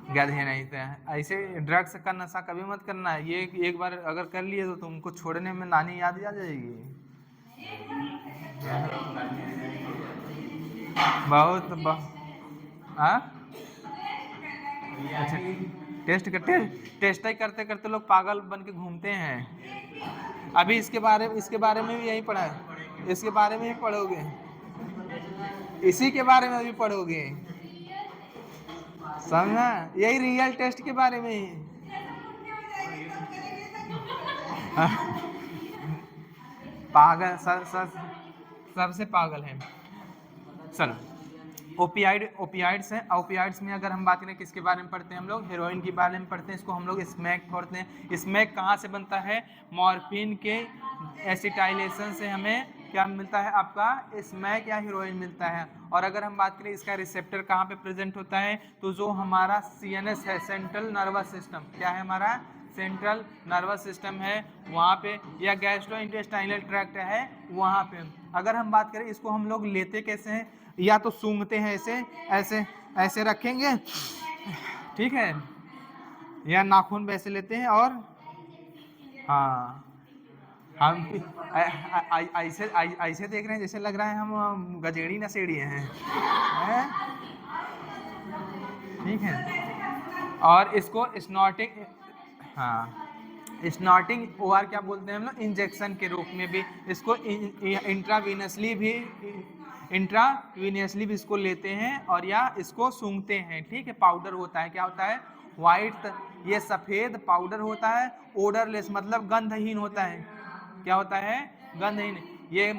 गधे नहीं थे। ऐसे ड्रग्स का नशा कभी मत करना है, ये एक बार अगर कर लिए तो तुमको छोड़ने में नानी याद आ जाएगी, बहुत अच्छा, टेस्ट ही करते करते लोग पागल बन के घूमते हैं। अभी इसके बारे में भी यही पढ़ा है, इसके बारे में ही पढ़ोगे, इसी के बारे में भी पढ़ोगे, समझा, यही रियल टेस्ट के बारे में ही, पागल सबसे पागल है। चलो, ओपियाइड्स हैं। ओपियाइड्स में अगर हम बात करें किसके बारे में पढ़ते हैं हम लोग, हेरोइन के बारे में पढ़ते हैं। इसको हम लोग स्मैक पढ़ते हैं। स्मैक कहाँ से बनता है, मॉर्फिन के एसिटाइलेशन से हमें क्या मिलता है, आपका स्मैक या हीरोइन मिलता है। और अगर हम बात करें इसका रिसेप्टर कहाँ पे प्रेजेंट होता है, तो जो हमारा CNS है, सेंट्रल नर्वस सिस्टम, क्या है हमारा सेंट्रल नर्वस सिस्टम है वहाँ पे, या गैस्ट्रोइंटेस्टाइनल ट्रैक्ट है वहाँ पे। अगर हम बात करें इसको हम लोग लेते कैसे हैं, या तो सूंघते हैं ऐसे ऐसे ऐसे रखेंगे, ठीक है, या नाखून वैसे लेते हैं और हाँ हम ऐसे ऐसे देख रहे हैं जैसे लग रहा है हम गजेड़ी नशेड़ी हैं, ठीक है। और इसको स्नॉटिंग, हाँ स्नॉटिंग OR क्या बोलते हैं हम लोग, इंजेक्शन के रूप में भी इसको इंट्रावीनसली भी इसको लेते हैं और या इसको सूंघते हैं, ठीक है। पाउडर होता है, क्या होता है, वाइट, ये सफ़ेद पाउडर होता है, ओडरलेस मतलब गंधहीन होता है। क्या होता है, गंधहीन। ये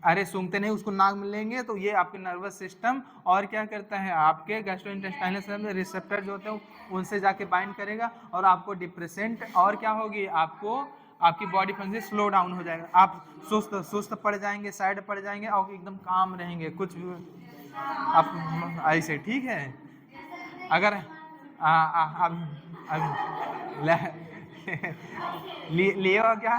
अरे सूंघते नहीं, उसको नाक में लेंगे तो ये आपके नर्वस सिस्टम और क्या करता है, आपके गैस्ट्रोइंटेस्टाइनल सिस्टम रिसेप्टर जो होते हैं उनसे जाके बाइंड करेगा और आपको डिप्रेसेंट और क्या होगी, आपको आपकी बॉडी फंक्शन स्लो डाउन हो जाएगा, आप सुस्त पड़ जाएंगे, साइड पड़ जाएंगे और एकदम काम रहेंगे, कुछ भी आप ऐसे, ठीक है। अगर अब लिए हो क्या,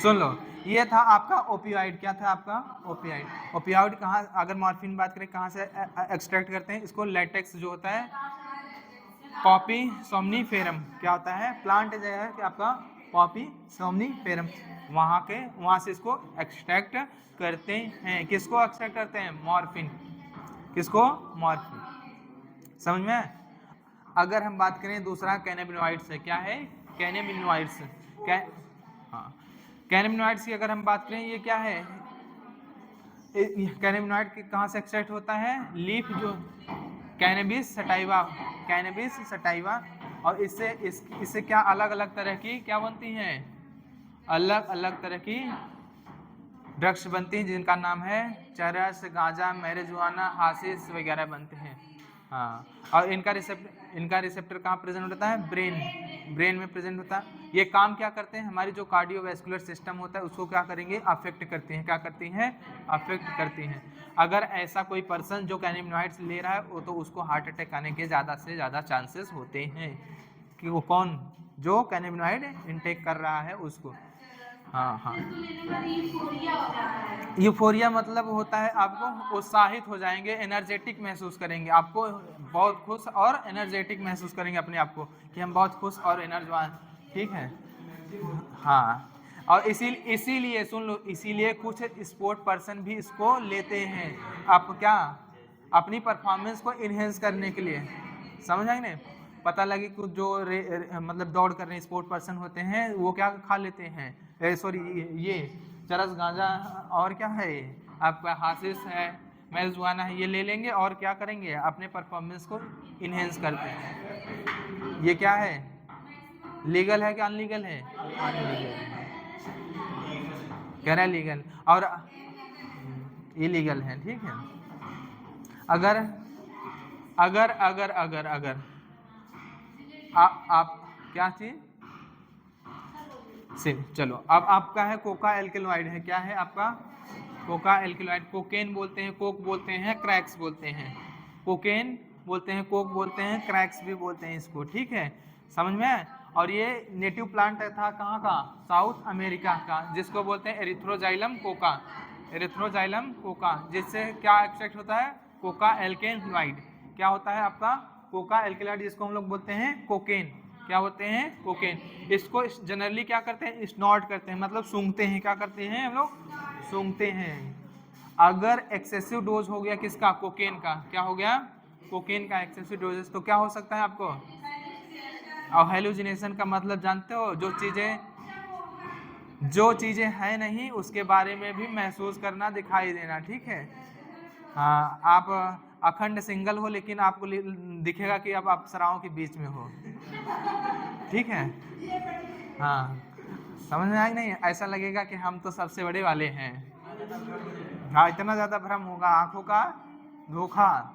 सुन लो, ये था आपका ओपियाइड। क्या था आपका ओपियाइड। ओपियाइड कहाँ, अगर मॉर्फिन बात करें कहाँ से एक्सट्रैक्ट करते हैं इसको, लेटेक्स जो होता है पॉपी सोमनीफेरम, क्या होता है, प्लांट जो है कि आपका पॉपी सोमनीफेरम, वहाँ से इसको एक्सट्रैक्ट करते हैं। किसको एक्सट्रैक्ट करते हैं, मॉर्फिन, किसको, मॉर्फिन, समझ में। अगर हम बात करें दूसरा कैनाबिनॉइड्स है, क्या है, कैनाबिनॉइड्स, हाँ कैनाबिनॉइड्स की अगर हम बात करें, ये क्या है, कैनाबिनॉइड कहाँ से एक्सट्रैक्ट होता है, लीफ जो कैनबिस सटाइवा, कैनबिस सटाइवा, और इससे क्या अलग अलग तरह की क्या बनती हैं, अलग अलग तरह की ड्रग्स बनती हैं जिनका नाम है चरस, गांजा, मैरिजुआना, हाशिश वगैरह बनते हैं। हाँ, और इनका रिसेप्टर कहाँ प्रेजेंट होता है, ब्रेन में प्रेजेंट होता है। ये काम क्या करते हैं, हमारी जो कार्डियोवैस्कुलर सिस्टम होता है उसको क्या करेंगे, अफेक्ट करते हैं, क्या करती हैं, अफेक्ट करती हैं। अगर ऐसा कोई पर्सन जो कैनाबिनॉइड्स ले रहा है वो तो उसको हार्ट अटैक आने के ज़्यादा से ज़्यादा चांसेस होते हैं, कि वो कौन, जो कैनाबिनॉइड इनटेक कर रहा है उसको। हाँ, यूफोरिया मतलब होता है आपको उत्साहित हो जाएंगे, एनर्जेटिक महसूस करेंगे, आपको बहुत खुश और एनर्जेटिक महसूस करेंगे अपने आप को, कि हम बहुत खुश और एनर्जवान, ठीक है। हाँ, और इसीलिए सुन लो, इसीलिए कुछ स्पोर्ट पर्सन भी इसको लेते हैं, आप क्या, अपनी परफॉर्मेंस को इन्हेंस करने के लिए, समझ आए ना। पता लगे कुछ जो मतलब दौड़ कर रहे स्पोर्ट पर्सन होते हैं वो क्या खा लेते हैं, सॉरी ये चरस, गांजा और क्या है आपका हाशिश है, मैरिजुआना है, ये ले लेंगे और क्या करेंगे, अपने परफॉर्मेंस को इन्हेंस करते हैं। ये क्या है, लीगल है कि अनलीगल है, कह रहा है लीगल और इलीगल है, ठीक है। अगर अगर अगर अगर अगर आप क्या चीज से, चलो अब आपका है कोका एल्केलॉइड है, क्या है आपका कोका एल्केलॉइड, कोकेन बोलते हैं, कोक बोलते हैं, क्रैक्स बोलते हैं, कोकेन बोलते हैं, कोक बोलते हैं, क्रैक्स भी बोलते हैं इसको, ठीक है, समझ में। और ये नेटिव प्लांट था कहाँ का, साउथ अमेरिका का, जिसको बोलते हैं एरिथ्रोजाइलम कोका, एरिथ्रोजाइलम कोका, जिससे क्या एक्सट्रैक्ट होता है, कोका एल्केलॉइड, क्या होता है आपका कोका एल्केलॉइड, जिसको हम लोग बोलते हैं कोकेन, क्या होते हैं, कोकेन। इसको जनरली क्या करते हैं, स्नॉट करते हैं, मतलब सूंघते हैं, क्या करते हैं हम लोग, सूंघते हैं। अगर एक्सेसिव डोज हो गया किसका, कोकेन का, क्या हो गया, कोकेन का एक्सेसिव डोजेस, तो क्या हो सकता है आपको, और हेलुसिनेशन का मतलब जानते हो, जो चीजें है नहीं उसके बारे में भी महसूस करना, दिखाई देना, ठीक है। हाँ, अखंड सिंगल हो, लेकिन आपको दिखेगा कि अब आप अप्सराओं के बीच में हो। ठीक है, हाँ, समझ में आया नहीं? ऐसा लगेगा कि हम तो सबसे बड़े वाले हैं। हाँ, इतना ज्यादा भ्रम होगा, आंखों का धोखा,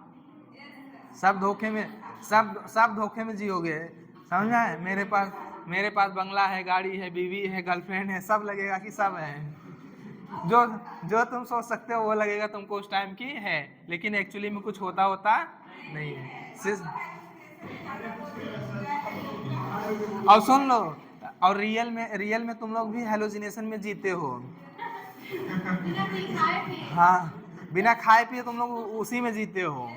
सब धोखे में, सब धोखे में जियोगे। समझ में आए? मेरे पास बंगला है, गाड़ी है, बीवी है, गर्लफ्रेंड है, सब लगेगा कि सब है। जो जो तुम सोच सकते हो वो लगेगा तुमको उस टाइम की है, लेकिन एक्चुअली में कुछ होता नहीं है। और सुन लो, और रियल में तुम लोग भी हेलोजिनेशन में जीते हो। हाँ, बिना खाए पिए तुम लोग उसी में जीते हो,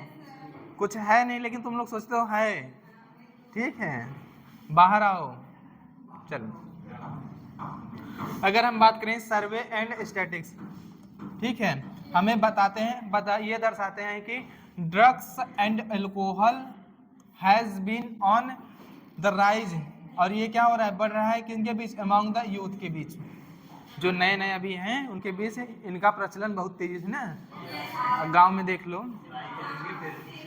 कुछ है नहीं लेकिन तुम लोग सोचते हो है। ठीक है, बाहर आओ। चलो, अगर हम बात करें सर्वे एंड स्टैटिक्स, ठीक है, हमें ये दर्शाते हैं कि drugs and alcohol has been on the rise, और ये क्या हो रहा है, बढ़ रहा है किनके बीच, अमंग द यूथ के बीच, जो नए नए अभी हैं उनके बीच इनका प्रचलन बहुत तेजी से ना, गांव में देख लो।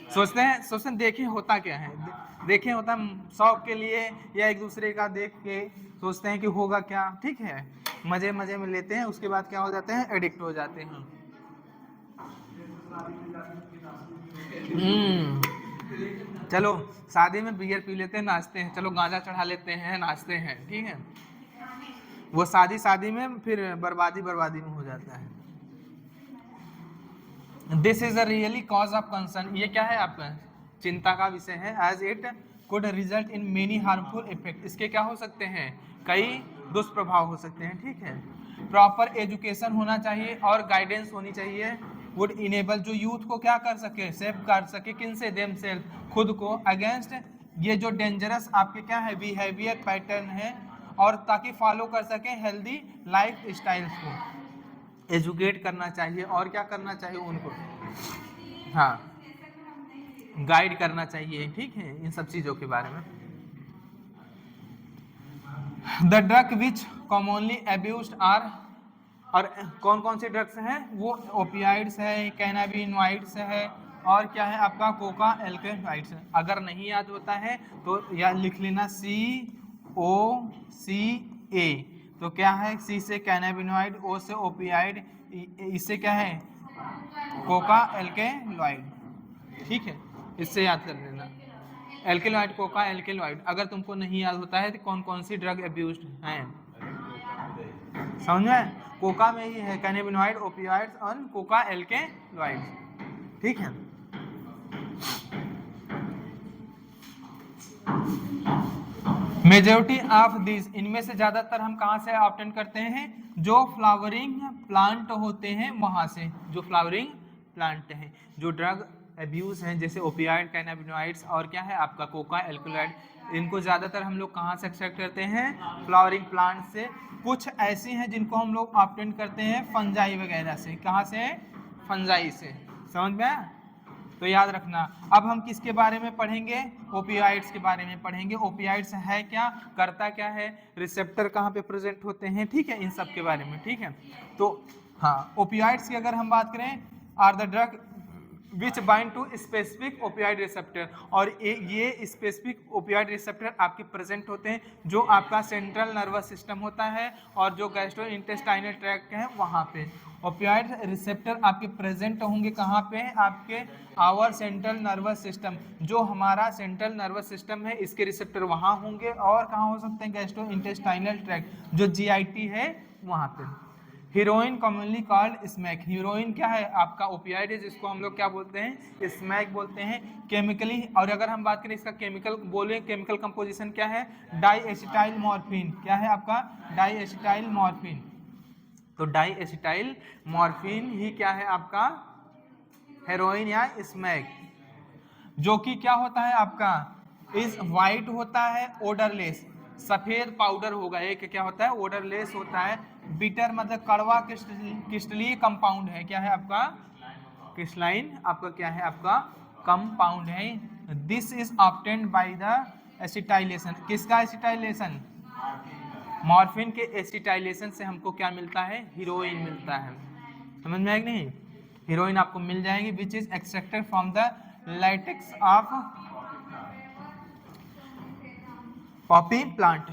सोचते हैं देखें होता क्या है, देखें होता शौक के लिए या एक दूसरे का देख के सोचते हैं कि होगा क्या, ठीक है, मजे में लेते हैं, उसके बाद क्या हो जाते हैं, एडिक्ट हो जाते हैं। चलो शादी में बियर पी लेते हैं, नाचते हैं, चलो गांजा चढ़ा लेते हैं, नाचते हैं, ठीक है, वो शादी में फिर बर्बादी में हो जाता है। This is a really cause of concern, ये क्या है आपका चिंता का विषय है, as it could result in many harmful effect, इसके क्या हो सकते हैं, कई दुष्प्रभाव हो सकते हैं। ठीक है, प्रॉपर एजुकेशन होना चाहिए और गाइडेंस होनी चाहिए, वुड इनेबल, जो यूथ को क्या कर सके, सेफ कर सके, किन से, देम सेल्फ, खुद को, अगेंस्ट ये जो डेंजरस आपके क्या है बिहेवियर पैटर्न है, और ताकि फॉलो कर सके हेल्दी लाइफ स्टाइल्स को, एजुकेट करना चाहिए और क्या करना चाहिए उनको, हाँ, गाइड करना चाहिए। ठीक है, इन सब चीज़ों के बारे में। The drug which commonly abused are, और कौन कौन से ड्रग्स हैं, वो ओपियाइड्स है, कैनाबिनॉइड्स है, और क्या है आपका कोका एल्केनॉइड्स है। अगर नहीं याद होता है तो या लिख लेना COCA, तो क्या है, C से कैनाबिनॉइड, O से ओपियाइड, इससे क्या है कोका एल्केनॉइड। ठीक है, इससे याद कर लेना, एल्केनॉइड, कोका एल्केनॉइड। अगर तुमको नहीं याद होता है तो कौन कौन सी ड्रग अब्यूज्ड हैं, समझ में, कोका में ही है कैनाबिनॉइड, ओपियाइड्स और कोका एल्केनॉइड। ठीक है, मेजॉरिटी ऑफ दिस, इनमें से ज्यादातर हम कहां से ऑब्टेन करते हैं, जो फ्लावरिंग प्लांट होते हैं वहां से, जो फ्लावरिंग प्लांट हैं, जो ड्रग अब्यूज हैं जैसे ओपियाइड, कैनाबिनॉइड्स और क्या है आपका कोका एल्कोलॉइड, इनको ज्यादातर हम लोग कहाँ से एक्सट्रैक्ट करते हैं, फ्लावरिंग प्लांट से। कुछ ऐसी हैं जिनको हम लोग ऑब्टेन करते हैं फंजाई वगैरह से, कहाँ से, फंजाई से, समझ में आया? तो याद रखना। अब हम किसके बारे में पढ़ेंगे, ओपियाइड्स के बारे में पढ़ेंगे। ओपियाइड्स है क्या, करता क्या है, रिसेप्टर कहाँ पे प्रेजेंट होते हैं, ठीक है, इन सब के बारे में। ठीक है, तो हाँ, ओपियाइड्स की अगर हम बात करें, are the drug which bind to specific opioid receptor, और ये स्पेसिफिक ओपियाइड रिसेप्टर आपके प्रेजेंट होते हैं जो आपका सेंट्रल नर्वस सिस्टम होता है और जो गैस्ट्रोइंटेस्टाइनल ट्रैक्ट है वहाँ पे ओपियाइड रिसेप्टर आपके प्रेजेंट होंगे। कहाँ पे, आपके आवर सेंट्रल नर्वस सिस्टम, जो हमारा सेंट्रल नर्वस सिस्टम है इसके रिसेप्टर वहाँ होंगे। और कहाँ हो सकते हैं, गैस्ट्रोइंटेस्टाइनल ट्रैक्ट जो GIT है वहाँ पे। Heroine commonly called smack, heroine क्या है आपका ओपियाइड है जिसको हम लोग क्या बोलते हैं, स्मैक बोलते हैं केमिकली। और अगर हम बात करें इसका केमिकल बोले, केमिकल कंपोजिशन क्या है, डाईएसिटाइल मॉर्फिन, क्या है आपका, डाईएसिटाइल मॉर्फिन। तो डाईएसिटाइल मॉर्फिन ही क्या है आपका, हेरोइन या स्मैक, जो कि क्या होता है आपका, इज वाइट होता है, ओडरलेस, सफेद पाउडर होगा, एक क्या होता है, ओडरलेस होता है। बिटर मतलब कड़वा, क्रिस्टलीय कंपाउंड है, क्या है आपका, क्रिस्टलाइन आपका क्या है आपका कंपाउंड है। This is obtained by the acetylation, किसका एसिटाइलेशन, मॉर्फिन के एसिटाइलेशन से हमको क्या मिलता है, हीरोइन मिलता है। समझ में आया कि नहीं? हीरोइन आपको मिल जाएगी which is extracted from the latex of Poppy plant.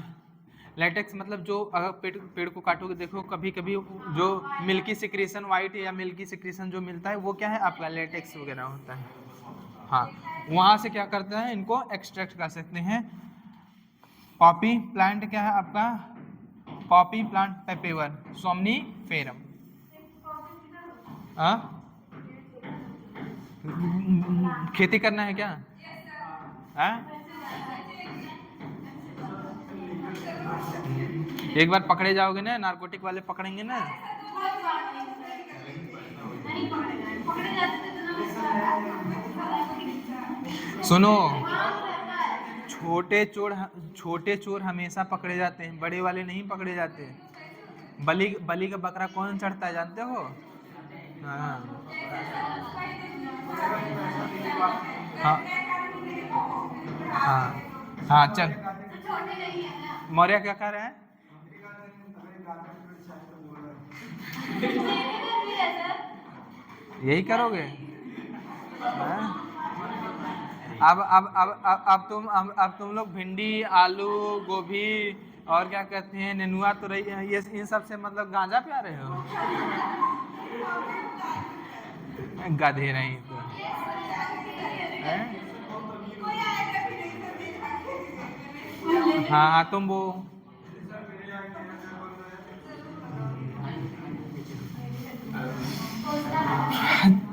Latex मतलब जो अगर पेड़ को काटोगे, देखो कभी कभी जो मिल्की सिक्रीशन, वाइट या मिल्की सिक्रीशन जो मिलता है वो क्या है आपका लेटेक्स वगैरह होता है। हाँ, वहां से क्या करते हैं, इनको एक्सट्रैक्ट कर सकते हैं। पॉपी प्लांट क्या है आपका, पॉपी प्लांट पेपेवर सोमनीफेरम। खेती करना है क्या? एक बार पकड़े जाओगे ना, नारकोटिक वाले पकड़ेंगे ना। सुनो, छोटे चोर हमेशा पकड़े जाते हैं, बड़े वाले नहीं पकड़े जाते। बलि का बकरा कौन चढ़ता है जानते हो? हाँ हाँ हाँ हाँ। चल मौर्य क्या कह रहे हैं? यही करोगे? अब तुम लोग भिंडी, आलू, गोभी और क्या कहते हैं नेनुआ तो रही है, ये इन सब से मतलब गांजा पिया रहे हो? गधे नहीं तो हाँ तुम वो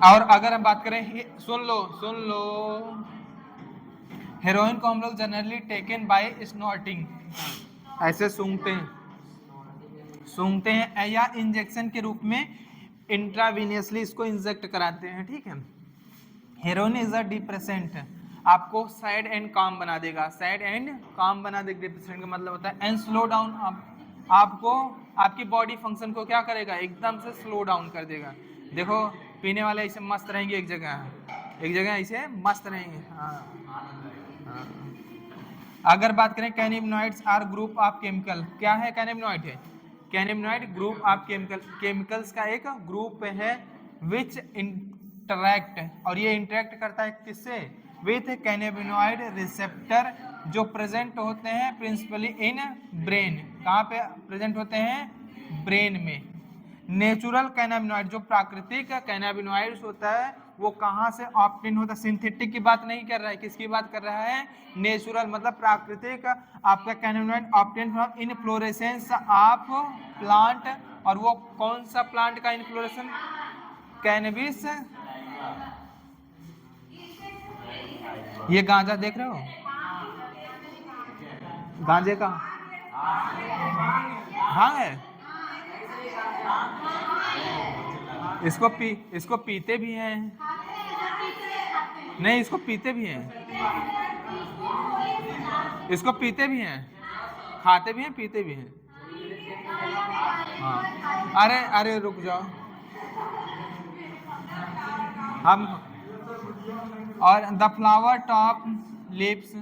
और अगर हम बात करें, सुन लो, हेरोइन को हम लोग जनरली टेकन बाय स्नॉटिंग, ऐसे सूंघते हैं या इंजेक्शन के रूप में इंट्रावीनियसली इसको इंजेक्ट कराते हैं, ठीक है। हेरोइन इज अ डिप्रेसेंट, आपको सैड एंड काम बना देगा, सैड एंड काम बना देगा। डिप्रेसेंट का मतलब होता है एंड स्लो डाउन, आपको आपकी बॉडी फंक्शन को क्या करेगा, एकदम से स्लो डाउन कर देगा। देखो पीने वाले ऐसे मस्त रहेंगे, एक जगह ऐसे मस्त रहेंगे। हाँ। अगर बात करें कैनिबनॉइड्स आर ग्रुप ऑफ केमिकल, क्या है कैनिबनॉइड? है कैनिबनॉइड ग्रुप ऑफ केमिकल्स का एक ग्रुप है विच इंटरैक्ट, और ये इंटरैक्ट करता है किससे? विथ कैनिबनॉइड रिसेप्टर, जो प्रेजेंट होते हैं प्रिंसिपली इन ब्रेन। कहाँ पे प्रेजेंट होते हैं? ब्रेन में। नेचुरल कैनाबिनॉइड, जो प्राकृतिक कैनाबिनॉइड्स होता है वो कहाँ से ऑप्टेन होता है? सिंथेटिक की बात नहीं कर रहा है, किसकी बात कर रहा है? नेचुरल मतलब प्राकृतिक आपका cannabinoid obtain from inflorescence of plant. और वो कौन सा प्लांट का इनफ्लोरेसेंस? कैनबिस। ये गांजा देख रहे हो, गांजे का हाँ है, इसको पीते भी हैं, नहीं इसको पीते भी हैं, इसको पीते भी हैं, खाते भी हैं, पीते भी हैं। हाँ अरे रुक जाओ, हम और द फ्लावर टॉप लिप्स,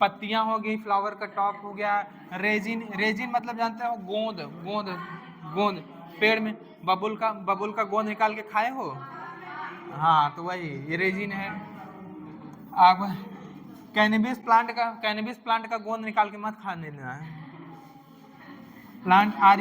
पत्तियां हो गई, फ्लावर का टॉप हो गया। रेजिन मतलब जानते हो? गोंद पेड़ में बबुल का गोंद निकाल के खाए हो? हाँ तो वही ये रेजिन है। अब कैनबिस प्लांट का गोंद निकाल के मत खाने देना है। Plant are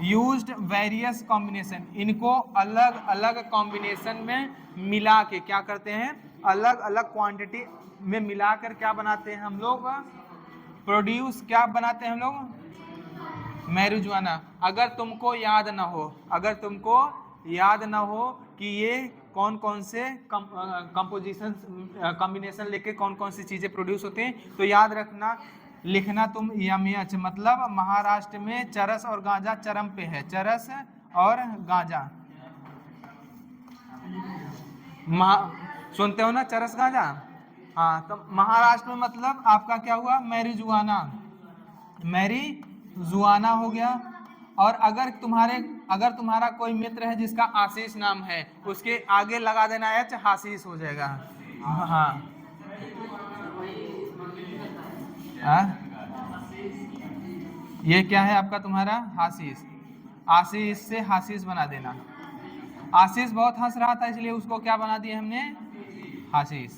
used various combination, इनको अलग अलग कॉम्बिनेशन में मिला के क्या करते हैं? अलग अलग क्वांटिटी में मिलाकर क्या बनाते हैं हम लोग? प्रोड्यूस क्या बनाते हैं हम लोग? मैरिजुआना। अगर तुमको याद ना हो कि ये कौन से कंपोजिशन कॉम्बिनेशन लेके कौन सी चीजें प्रोड्यूस होते हैं, तो याद रखना, लिखना तुम यमएच, मतलब महाराष्ट्र में चरस और गांजा चरम पे है, चरस और गांजा। सुनते हो ना चरस गांजा? हाँ तो महाराष्ट्र में मतलब आपका क्या हुआ? मैरिजुआना हो गया। और अगर तुम्हारा कोई मित्र है जिसका आशीष नाम है, उसके आगे लगा देना एच, हाशीष हो जाएगा। हाँ ये क्या है आपका? तुम्हारा हाशीष, आशीष से हाशीष बना देना। आशीष बहुत हंस रहा था इसलिए उसको क्या बना दिया हमने, आशीष।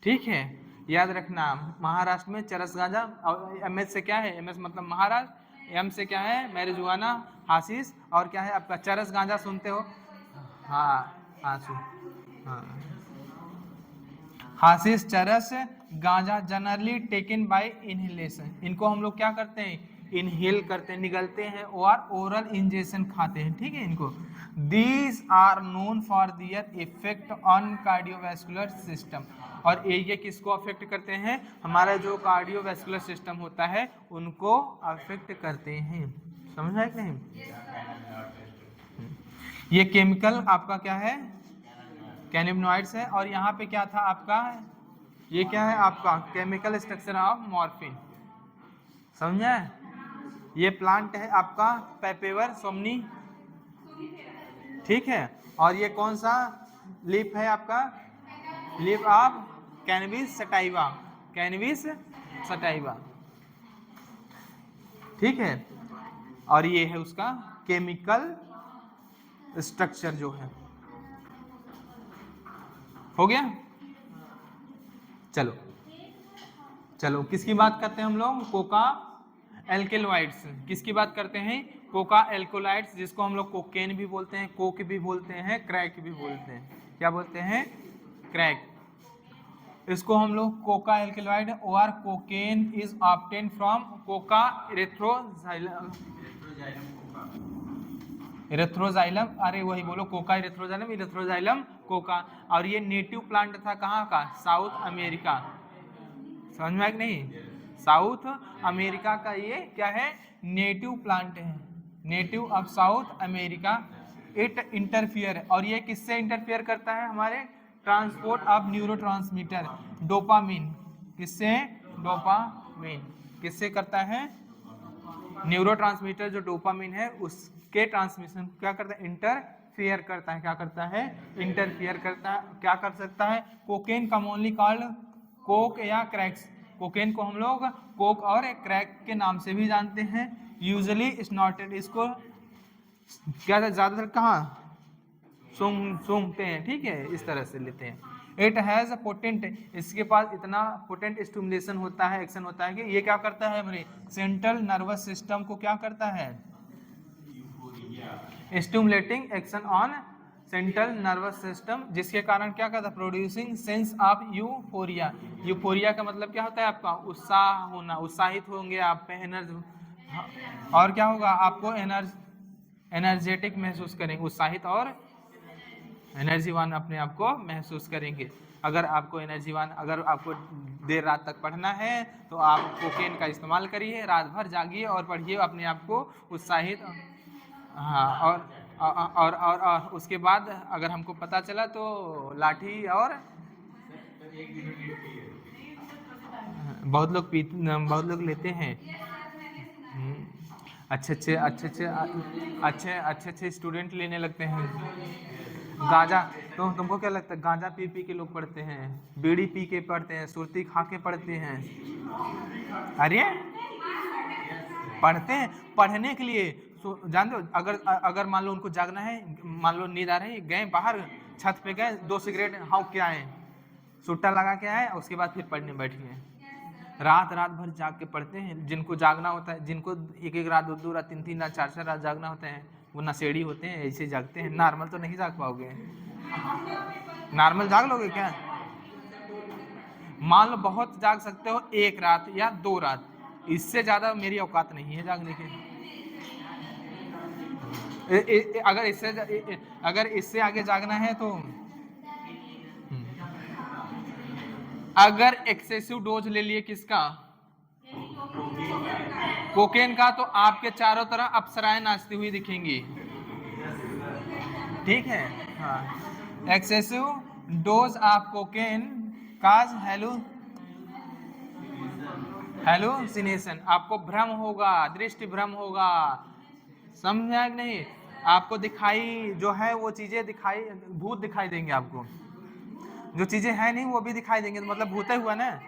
ठीक है, याद रखना। महाराष्ट्र में चरस गांजा, और एमएच से क्या है, एमएच मतलब महाराष्ट्र, एम से क्या है मैरिजुआना, हाशिश, और क्या है आपका चरस गांजा, सुनते हो, हाँ आंसू, हाँ हाशिश चरस गांजा जनरली टेकन बाय इनहेलेशन। इनको हम लोग क्या करते हैं, इनहेल करते हैं, निगलते हैं, और ओरल इंजेक्शन खाते हैं। ठीक है, इनको these are known for their effect on cardiovascular system. और ये किसको अफेक्ट करते हैं, हमारा जो कार्डियोवैस्कुलर सिस्टम होता है उनको अफेक्ट करते हैं। समझ आए कि नहीं? ये केमिकल आपका क्या है, कैनिबनॉइड्स है। और यहाँ पे क्या था आपका, ये क्या है आपका केमिकल स्ट्रक्चर ऑफ मॉर्फिन। समझे? ये प्लांट है आपका पेपेवर सोमनी। ठीक है, और ये कौन सा लीफ है आपका, leaf of cannabis sativa, cannabis sativa. ठीक है, और ये है उसका केमिकल स्ट्रक्चर जो है। हो गया? चलो चलो, किसकी बात करते हैं हम लोग, कोका एल्केलॉइड्स। किसकी बात करते हैं, कोका एल्कोलाइड्स, जिसको हम लोग कोकेन भी बोलते हैं, कोक भी बोलते हैं, क्रैक भी बोलते हैं। क्या बोलते हैं, क्रैक। इसको हम लोग कोका एल्केलॉइड और cocaine is obtain from coca erythroxylum, erythroxylum, अरे वही बोलो, कोका इरेथ्रोजाइलम, इरेथ्रोजाइलम कोका। और ये नेटिव प्लांट था कहाँ का, साउथ अमेरिका। समझ में आया कि नहीं, साउथ अमेरिका का ये क्या है, नेटिव प्लांट है, native of south America. It interfere, और ये किससे इंटरफियर करता है, हमारे ट्रांसपोर्ट ऑफ न्यूरोट्रांसमीटर डोपामिन। किससे, डोपामिन किससे करता है, न्यूरोट्रांसमीटर जो डोपामिन है उसके ट्रांसमिशन क्या करता है, इंटरफियर करता है। क्या करता है, इंटरफियर करता है। क्या कर सकता है, कोकेन कॉमनली कॉल्ड कोक या क्रैक्स। कोकेन को हम लोग कोक और क्रैक के नाम से भी जानते हैं। यूजुअली स्नॉटेड, इसको क्या ज्यादातर कहाँ सूंघते हैं। ठीक है, इस तरह से लेते हैं। इट हैज अ पोटेंट, इसके पास इतना पोटेंट स्टिमुलेशन होता है, एक्शन होता है कि ये क्या करता है, हमारे सेंट्रल नर्वस सिस्टम को क्या करता है, stimulating action on central nervous system, जिसके कारण क्या करता है, producing sense of euphoria. Euphoria का मतलब क्या होता है आपका, उत्साह होना, उत्साहित होंगे आप पे, एनर्जी, और क्या होगा आपको, एनर्जेटिक महसूस करेंगे, उत्साहित और एनर्जीवान अपने आप को महसूस करेंगे। अगर आपको एनर्जीवान, अगर आपको देर रात तक पढ़ना है तो आप कोकेन का इस्तेमाल करिए, रात भर जागिए और पढ़िए, अपने आप को उत्साहित। हाँ, और उसके बाद अगर हमको पता चला तो लाठी, और बहुत लोग लेते हैं। अच्छे स्टूडेंट लेने लगते हैं गांजा। तो तुमको क्या लगता है, गांजा पी पी के लोग पढ़ते हैं, बीड़ी पी के पढ़ते हैं, सुरती खा के पढ़ते हैं? अरे पढ़ते हैं, पढ़ने के लिए। जानते हो, अगर मान लो उनको जागना है, मान लो नींद आ रही है, गए बाहर छत पे गए, 2 सिगरेट हाँक के आए, सुट्टा लगा के आए, उसके बाद फिर पढ़ने बैठ गए। रात भर जाग के पढ़ते हैं। जिनको जागना होता है, जिनको एक रात, 2 रात, 3 रात, 4 रात जागना होता है, वो नशेड़ी होते हैं, ऐसे जागते हैं। नॉर्मल तो नहीं जाग पाओगे। नॉर्मल जाग लोगे क्या? मान लो बहुत जाग सकते हो, 1 रात या 2 रात, इससे ज्यादा मेरी औकात नहीं है जागने की। अगर इससे आगे जागना है तो अगर एक्सेसिव डोज ले लिए किसका, कोकेन का, तो आपके चारों तरफ अप्सराएं नाचती हुई दिखेंगी। ठीक है, हाँ। Excessive dose of cocaine cause hallucination, आपको भ्रम होगा, दृष्टि भ्रम होगा। समझा कि नहीं? आपको दिखाई जो है वो चीजें दिखाई, भूत दिखाई देंगे आपको, जो चीजें हैं नहीं वो भी दिखाई देंगे, तो मतलब भूत हुआ ना।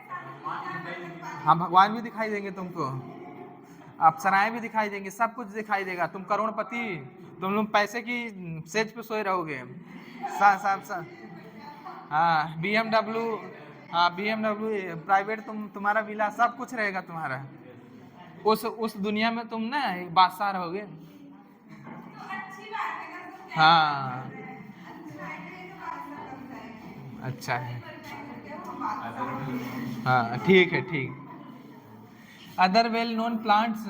हाँ, भगवान भी दिखाई देंगे तुमको। अप्सराएं भी दिखाई देंगी, सब कुछ दिखाई देगा, तुम करोड़पति, तुम लोग पैसे की सेज पे सोए रहोगे। हाँ BMW, हाँ BMW प्राइवेट, तुम्हारा विला सब कुछ रहेगा तुम्हारा। उस दुनिया में तुम ना बादशाह रहोगे। हाँ अच्छा है, हाँ ठीक है ठीक। Other well known plants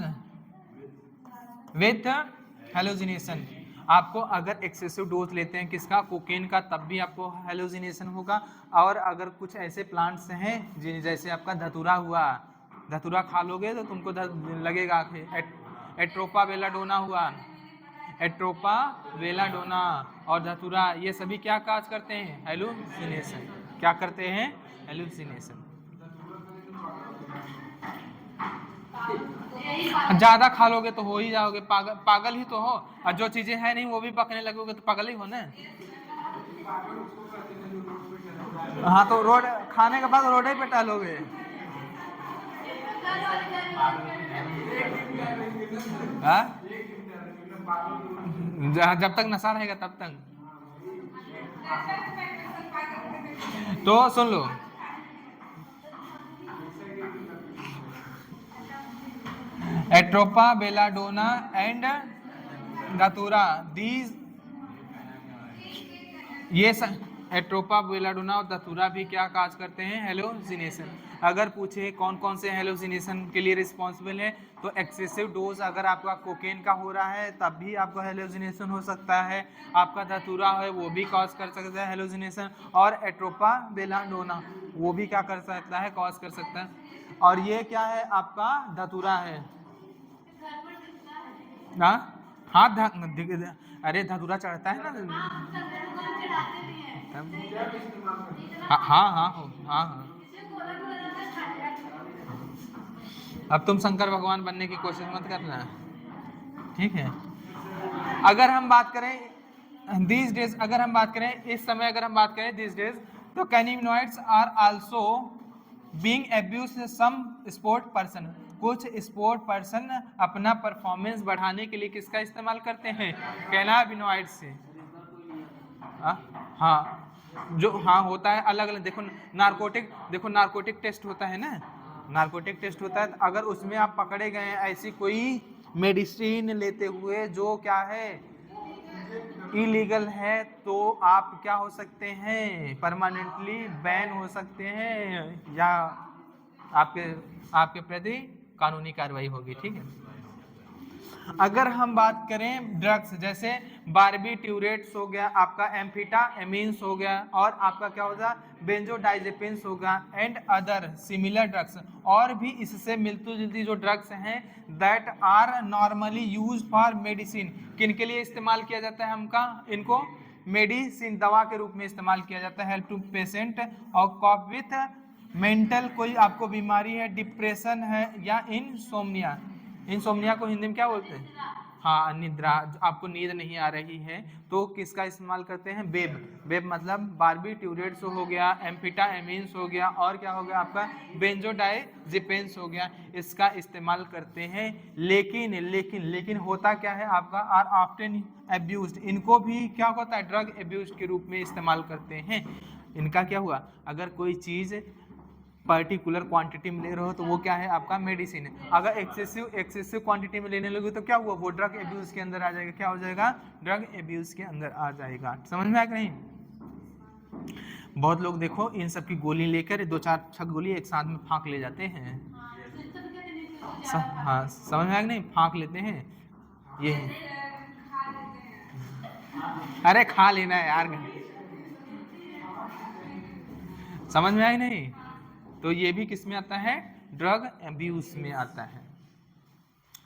with halogenation, आपको अगर एक्सेसिव डोज लेते हैं किसका, कोकेन का, तब भी आपको हेलोजिनेशन होगा। और अगर कुछ ऐसे प्लांट्स हैं जैसे आपका धतूरा हुआ, धतूरा खा लोगे तो तुमको लगेगा। एट्रोपा बेलाडोना हुआ, एट्रोपा बेलाडोना और धतूरा, ये सभी क्या काज करते हैं, हेलुसिनेशन। क्या करते हैं, हेलुसिनेशन। ज्यादा खा लोगे तो हो ही जाओगे पागल, पागल ही तो हो। और जो चीजें हैं नहीं वो भी पकने लगोगे तो पागल ही हो ना। हाँ तो रोड खाने के बाद रोड ही पे टहलोगे। हाँ जब तक नशा रहेगा तब तक। तो सुन लो, एट्रोपा बेलाडोना एंड धतूरा, दीज ये एट्रोपा बेलाडोना और धतूरा भी क्या काज करते हैं, हेलोजिनेशन। अगर पूछे कौन कौन से हेलोजिनेशन के लिए रिस्पॉन्सिबल है, तो एक्सेसिव डोज अगर आपका कोकेन का हो रहा है तब भी आपको हेलोजिनेशन हो सकता है, आपका धतूरा है वो भी कॉज कर सकता है हेलोजिनेशन, और एट्रोपा बेलाडोना वो भी क्या कर सकता है, कॉज कर सकता है। और ये क्या है, आपका धतूरा है। हाँ अरे धतूरा चढ़ता है ना। हाँ हाँ हाँ हाँ हाँ। अब तुम शंकर भगवान बनने की कोशिश मत करना, ठीक है। अगर हम बात करें दिस डेज, अगर हम बात करें इस समय, अगर हम बात करें दिस डेज, तो cannabinoids are also being abused some sport person. कुछ स्पोर्ट पर्सन अपना परफॉर्मेंस बढ़ाने के लिए किसका इस्तेमाल करते हैं, कैनाबिनोइड से। हाँ जो हाँ होता है अलग अलग, देखो नारकोटिक, देखो नारकोटिक टेस्ट होता है ना, नारकोटिक टेस्ट होता है, अगर उसमें आप पकड़े गए ऐसी कोई मेडिसिन लेते हुए जो क्या है इलीगल है, तो आप क्या हो सकते हैं, परमानेंटली बैन हो सकते हैं, या आपके प्रति कानूनी कार्रवाई होगी, ठीक है। अगर हम बात करें ड्रग्स, जैसे बारबीट्यूरेट्स हो गया, आपका एम्फेटामिन्स हो गया, और आपका क्या होगा बेंजोडाइजेपिन्स होगा, एंड अदर सिमिलर ड्रग्स, और भी इससे मिलती जुलती जो ड्रग्स हैं, that are normally use for medicine. किन के लिए इस्तेमाल किया जाता है, हमका इनको मेडिसिन, दवा के रूप में इस्तेमाल किया जाता है। हेल्प टू पेशेंट और कॉप विथ मेंटल, कोई आपको बीमारी है, डिप्रेशन है, या इनसोम्निया। इनसोम्निया को हिंदी में क्या बोलते हैं, हाँ निद्रा, आपको नींद नहीं आ रही है, तो किसका इस्तेमाल करते हैं, बेब। बेब मतलब बारबीट्यूरेट्स हो गया, एम्फेटामिन्स हो गया, और क्या हो गया आपका बेंजोडाइजेपिन्स हो गया, इसका इस्तेमाल करते हैं। लेकिन लेकिन लेकिन होता क्या है आपका, आर ऑफ्टन अब्यूज्ड, इनको भी क्या होता है, ड्रग अब्यूज के रूप में इस्तेमाल करते हैं। इनका क्या हुआ, अगर कोई चीज़ पर्टिकुलर क्वांटिटी में ले रहे हो तो वो क्या है, आपका मेडिसिन है। अगर एक्सेसिव क्वांटिटी में लेने लगे तो क्या हुआ, वो ड्रग एब्यूज के अंदर आ जाएगा। क्या हो जाएगा, ड्रग एब्यूज के अंदर आ जाएगा। समझ में आया कि नहीं। बहुत लोग देखो इन सब की गोली लेकर 2-4 गोली एक साथ में फाँक ले जाते हैं। हाँ समझ में आया कि नहीं, फाँक लेते हैं ये। अरे खा लेना है यार, समझ में आया नहीं। तो ये भी किस में आता है, ड्रग अब्यूज में आता है।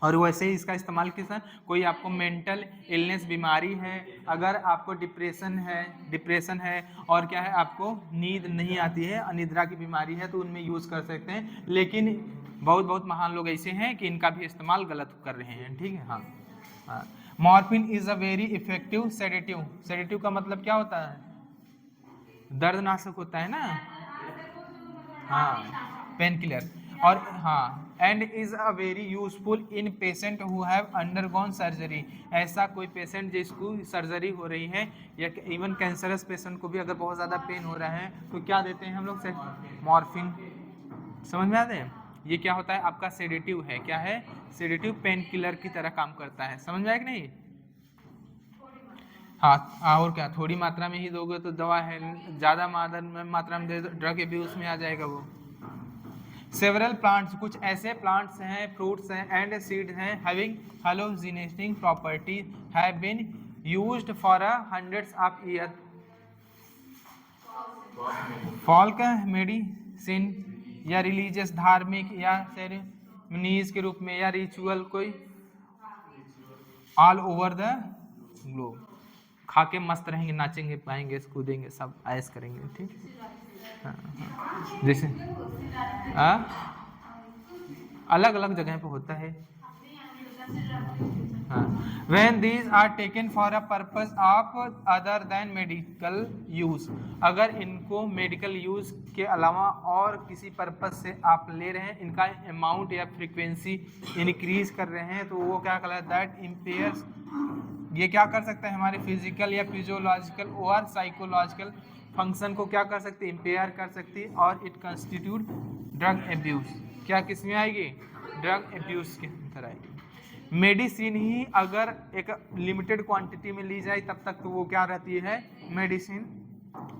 और वैसे ही इसका इस्तेमाल किस, कोई आपको मेंटल इलनेस बीमारी है, अगर आपको डिप्रेशन है और क्या है आपको नींद नहीं आती है, अनिद्रा की बीमारी है, तो उनमें यूज कर सकते हैं। लेकिन बहुत महान लोग ऐसे हैं कि इनका भी इस्तेमाल गलत कर रहे हैं, ठीक है। हाँ morphine is a very effective sedative. Sedative का मतलब क्या होता है, दर्दनाशक होता है ना, हाँ पेन किलर। और हाँ, and is a very useful in patient who have undergone surgery. ऐसा कोई पेशेंट जिसको सर्जरी हो रही है या इवन कैंसरस पेशेंट को भी अगर बहुत ज़्यादा पेन हो रहा है तो क्या देते हैं हम लोग से? मॉर्फिन। समझ में आते हैं? ये क्या होता है आपका? सेडेटिव है। क्या है? सेडेटिव, पेन किलर की तरह काम करता है। समझ में आया कि नहीं? हाँ, और क्या, थोड़ी मात्रा में ही दोगे तो दवा है, ज़्यादा मात्रा में दे दो ड्रग एब्यूज में आ जाएगा वो। सेवरल प्लांट्स, कुछ ऐसे प्लांट्स हैं, फ्रूट्स हैं एंड सीड्स हैं having hallucinogenic property have been used for hundreds of year folk medicine या रिलीजियस, धार्मिक या सेरेमनीज के रूप में या रिचुअल कोई ऑल ओवर द ग्लोब। खा के मस्त रहेंगे, नाचेंगे, पाएंगे, कूदेंगे, सब ऐश करेंगे। ठीक है? हाँ, हाँ। जैसे अलग अलग जगह पे होता है। When these are taken for a purpose of other than medical use, अगर इनको मेडिकल यूज के अलावा और किसी पर्पज से आप ले रहे हैं, इनका अमाउंट या फ्रीक्वेंसी इंक्रीज कर रहे हैं, तो वो क्या कहलाता है? That impairs. ये क्या कर सकता है? हमारे फिजिकल या फिजियोलॉजिकल और साइकोलॉजिकल फंक्शन को क्या कर सकती है? इम्पेयर कर सकती है। और इट कंस्टिट्यूट ड्रग एब्यूज। क्या किस में आएगी? ड्रग एब्यूज के अंदर आएगी। मेडिसिन ही अगर एक लिमिटेड क्वांटिटी में ली जाए तब तक तो वो क्या रहती है? मेडिसिन।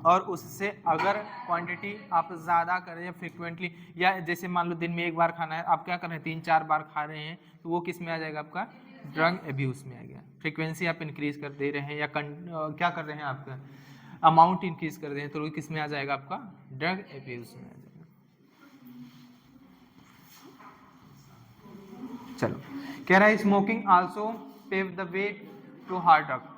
और उससे अगर क्वांटिटी आप ज़्यादा करें या फ्रिक्वेंटली, या जैसे मान लो दिन में एक बार खाना है, आप क्या कर रहे हैं? 3-4 बार खा रहे हैं, तो वो किस में आ जाएगा? आपका ड्रग एब्यूज में आ गया। फ्रिक्वेंसी आप इंक्रीज कर दे रहे हैं या क्या कर रहे हैं? आपका अमाउंट इंक्रीज कर रहे हैं, तो वो किस में आ जाएगा? आपका ड्रग एब्यूज में आ जाएगा। चलो, कह रहा है smoking also pave the way to hard drug.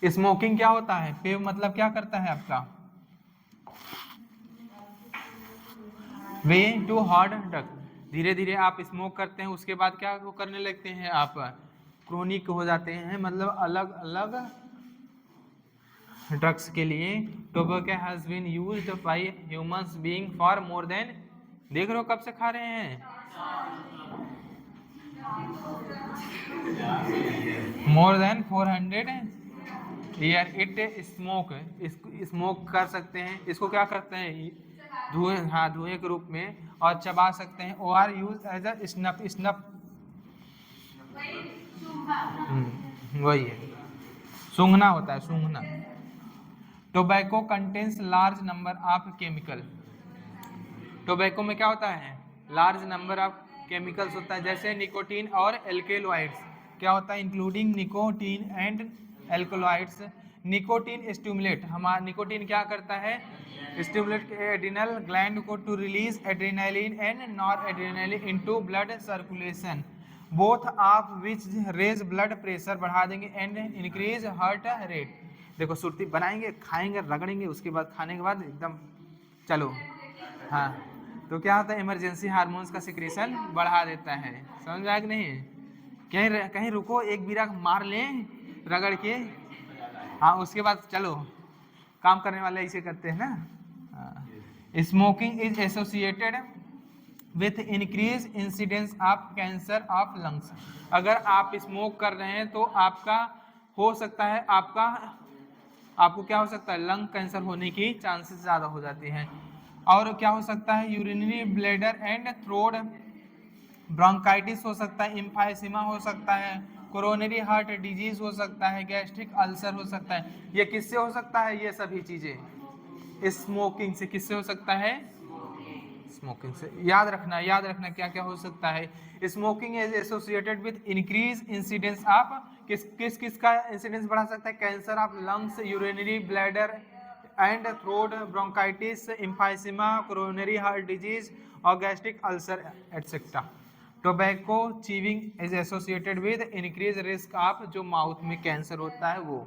Smoking क्या होता है? पेव मतलब क्या करता है आपका? Way to hard drug. धीरे धीरे आप स्मोक करते हैं, उसके बाद क्या करने लगते हैं? आप क्रोनिक हो जाते हैं, मतलब अलग अलग ड्रग्स के लिए। Tobacco has been used by humans being for more than, देख रहे हो कब से खा रहे हैं? More than 400 year. It smoke, smoke कर सकते हैं, इसको क्या करते हैं? धुएं, हाँ, धुएं के रूप में, और चबा सकते हैं। और use as a snuff. Snuff वही है, सूंघना होता है, सूंघना। Tobacco contains large number of chemical. Tobacco में क्या होता है? लार्ज नंबर ऑफ केमिकल्स होता है, जैसे निकोटीन और एल्केलॉइड्स। क्या होता है? Including nicotine and alkaloids. Nicotine stimulate, हमारा निकोटीन क्या करता है? स्टिमुलेट एड्रिनल ग्लैंड को to release adrenaline and noradrenaline into blood circulation, both of which raise blood pressure, बढ़ा देंगे, एंड इंक्रीज हार्ट रेट। देखो, सुर्ती बनाएंगे, खाएंगे, रगड़ेंगे, उसके बाद खाने के बाद एकदम चलो। हाँ, तो क्या होता है? इमरजेंसी हार्मोन्स का सिक्रेशन बढ़ा देता है। समझ आया कि नहीं? कहीं कहीं रुको, एक बीरा मार लें रगड़ के, हाँ, उसके बाद चलो। काम करने वाले ऐसे करते हैं ना। Smoking is associated with increase incidence of cancer of lungs. अगर आप स्मोक कर रहे हैं तो आपका हो सकता है, आपको क्या हो सकता है? लंग कैंसर होने की चांसेस ज़्यादा हो जाती हैं। और क्या हो सकता है? Urinary bladder and throat bronchitis हो सकता है, इम्फाइसीमा हो सकता है, कोरोनरी हार्ट डिजीज हो सकता है, गैस्ट्रिक अल्सर हो सकता है। ये किससे हो सकता है? ये सभी चीजें स्मोकिंग से। किससे हो सकता है? स्मोकिंग से। याद रखना क्या क्या हो सकता है। Smoking is associated with increase incidence of, किस का इंसिडेंस बढ़ा सकता है? Cancer of lungs, urinary bladder and throat bronchitis, emphysema, coronary heart disease और gastric ulcer etcetera. Tobacco chewing is associated with increase risk of, जो mouth में cancer होता है वो।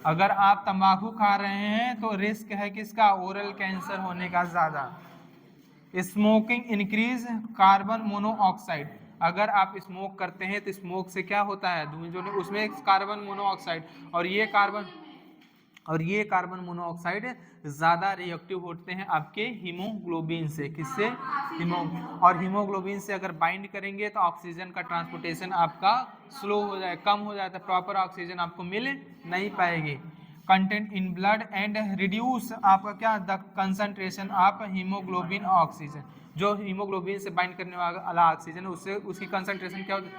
अगर आप तंबाकू खा रहे हैं तो रिस्क है किसका? ओरल कैंसर होने का ज़्यादा। Smoking increase carbon monoxide. अगर आप स्मोक करते हैं तो स्मोक से क्या होता है? धुएं जो उसमें कार्बन मोनोऑक्साइड, और ये कार्बन और ये कार्बन मोनोऑक्साइड ज़्यादा रिएक्टिव होते हैं आपके हीमोग्लोबिन से। किससे? और हीमोग्लोबिन से अगर बाइंड करेंगे तो ऑक्सीजन का ट्रांसपोर्टेशन आपका स्लो हो जाए, कम हो जाता है, प्रॉपर ऑक्सीजन आपको मिल नहीं पाएगी। Content in blood and reduce आपका क्या, the concentration of haemoglobin oxygen. जो हीमोग्लोबिन से बाइंड करने वाला ऑक्सीजन है उससे उसकी कंसंट्रेशन क्या होती है,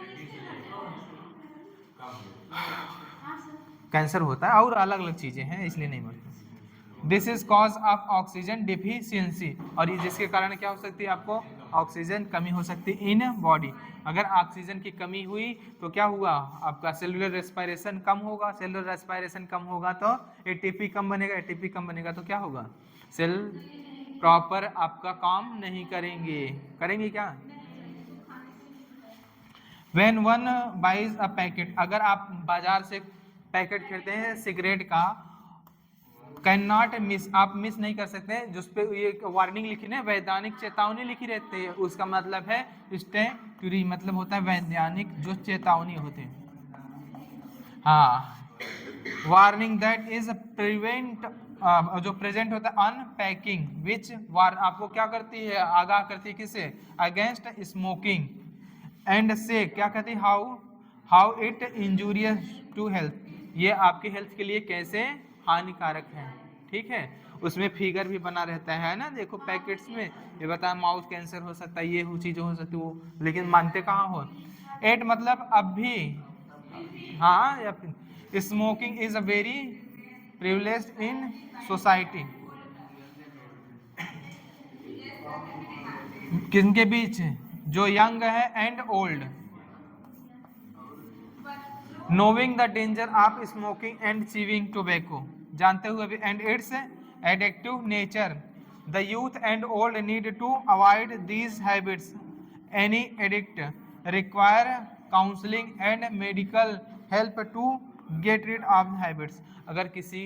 कैंसर होता है और अलग अलग चीजें हैं, इसलिए नहीं बोलते। This is cause of oxygen deficiency, और ये जिसके कारण क्या हो सकती है, आपको ऑक्सीजन कमी हो सकती है इन बॉडी। अगर ऑक्सीजन की कमी हुई तो क्या हुआ, आपका सेलुलर रेस्पिरेशन कम होगा, सेलुलर रेस्पिरेशन कम होगा तो एटीपी कम बनेगा, एटीपी कम बनेगा तो क्या होगा, सेल प्रॉपर आपका काम नहीं करेंगे क्या। When one buys a packet, अगर आप बाजार से पैकेट खरीदते हैं सिगरेट का, कैन नॉट मिस, आप मिस नहीं कर सकते, जिस पे ये वार्निंग लिखी है, वैधानिक चेतावनी लिखी रहती है, उसका मतलब है स्टेक्यूरी, मतलब होता है वैधानिक जो चेतावनी होते हैं। हाँ, वार्निंग दैट इज प्रिवेंट, जो प्रेजेंट होता है अनपैकिंग, विच वार आपको क्या करती है, आगाह करती है किसे, अगेंस्ट स्मोकिंग, एंड से क्या कहती है, how it injurious to health, ये आपकी हेल्थ के लिए कैसे हानिकारक है। ठीक है, उसमें फिगर भी बना रहता है ना, देखो पैकेट्स में ये बताया माउथ कैंसर हो सकता है, ये हो चीजें हो सकती है वो, लेकिन मानते कहाँ हो। एट मतलब अब भी, हाँ, या फिर smoking is a very privileged in society, किनके बीच, जो यंग है and old, knowing the danger of smoking and chewing tobacco, जानते हुए भी, and its addictive nature, the youth and old need to avoid these habits, any addict require counselling and medical help to get rid of habits. अगर किसी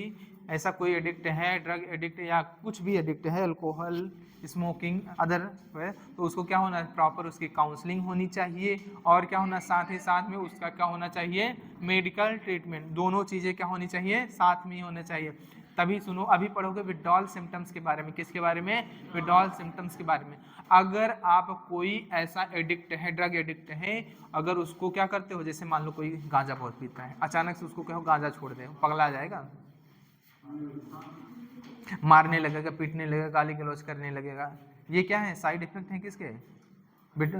ऐसा कोई addict है, drug addict या कुछ भी एडिक्ट है, अल्कोहल, स्मोकिंग, अदर है, तो उसको क्या होना, प्रॉपर उसकी काउंसलिंग होनी चाहिए, और क्या होना, साथ ही साथ में उसका क्या होना चाहिए, मेडिकल ट्रीटमेंट, दोनों चीज़ें क्या होनी चाहिए, साथ में ही होना चाहिए। तभी सुनो, अभी पढ़ोगे विड्रॉल सिम्टम्स के बारे में, किसके बारे में, विड्रॉल सिम्टम्स के बारे में। अगर आप कोई ऐसा एडिक्ट है, ड्रग एडिक्ट है, अगर उसको क्या करते हो, जैसे मान लो कोई गांजा बहुत पीता है, अचानक से उसको कहो गांजा छोड़ दे, पगला जाएगा, मारने लगेगा, पीटने लगेगा, गाली गलौज करने लगेगा। ये क्या है, साइड इफेक्ट है किसके,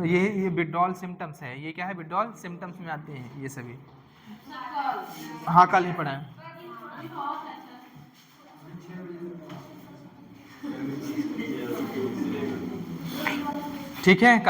ये विड्रॉल सिम्टम्स है। ये क्या है, विड्रॉल सिम्टम्स में आते हैं ये सभी। हाँ, कल ही पढ़ा है। ठीक है, कल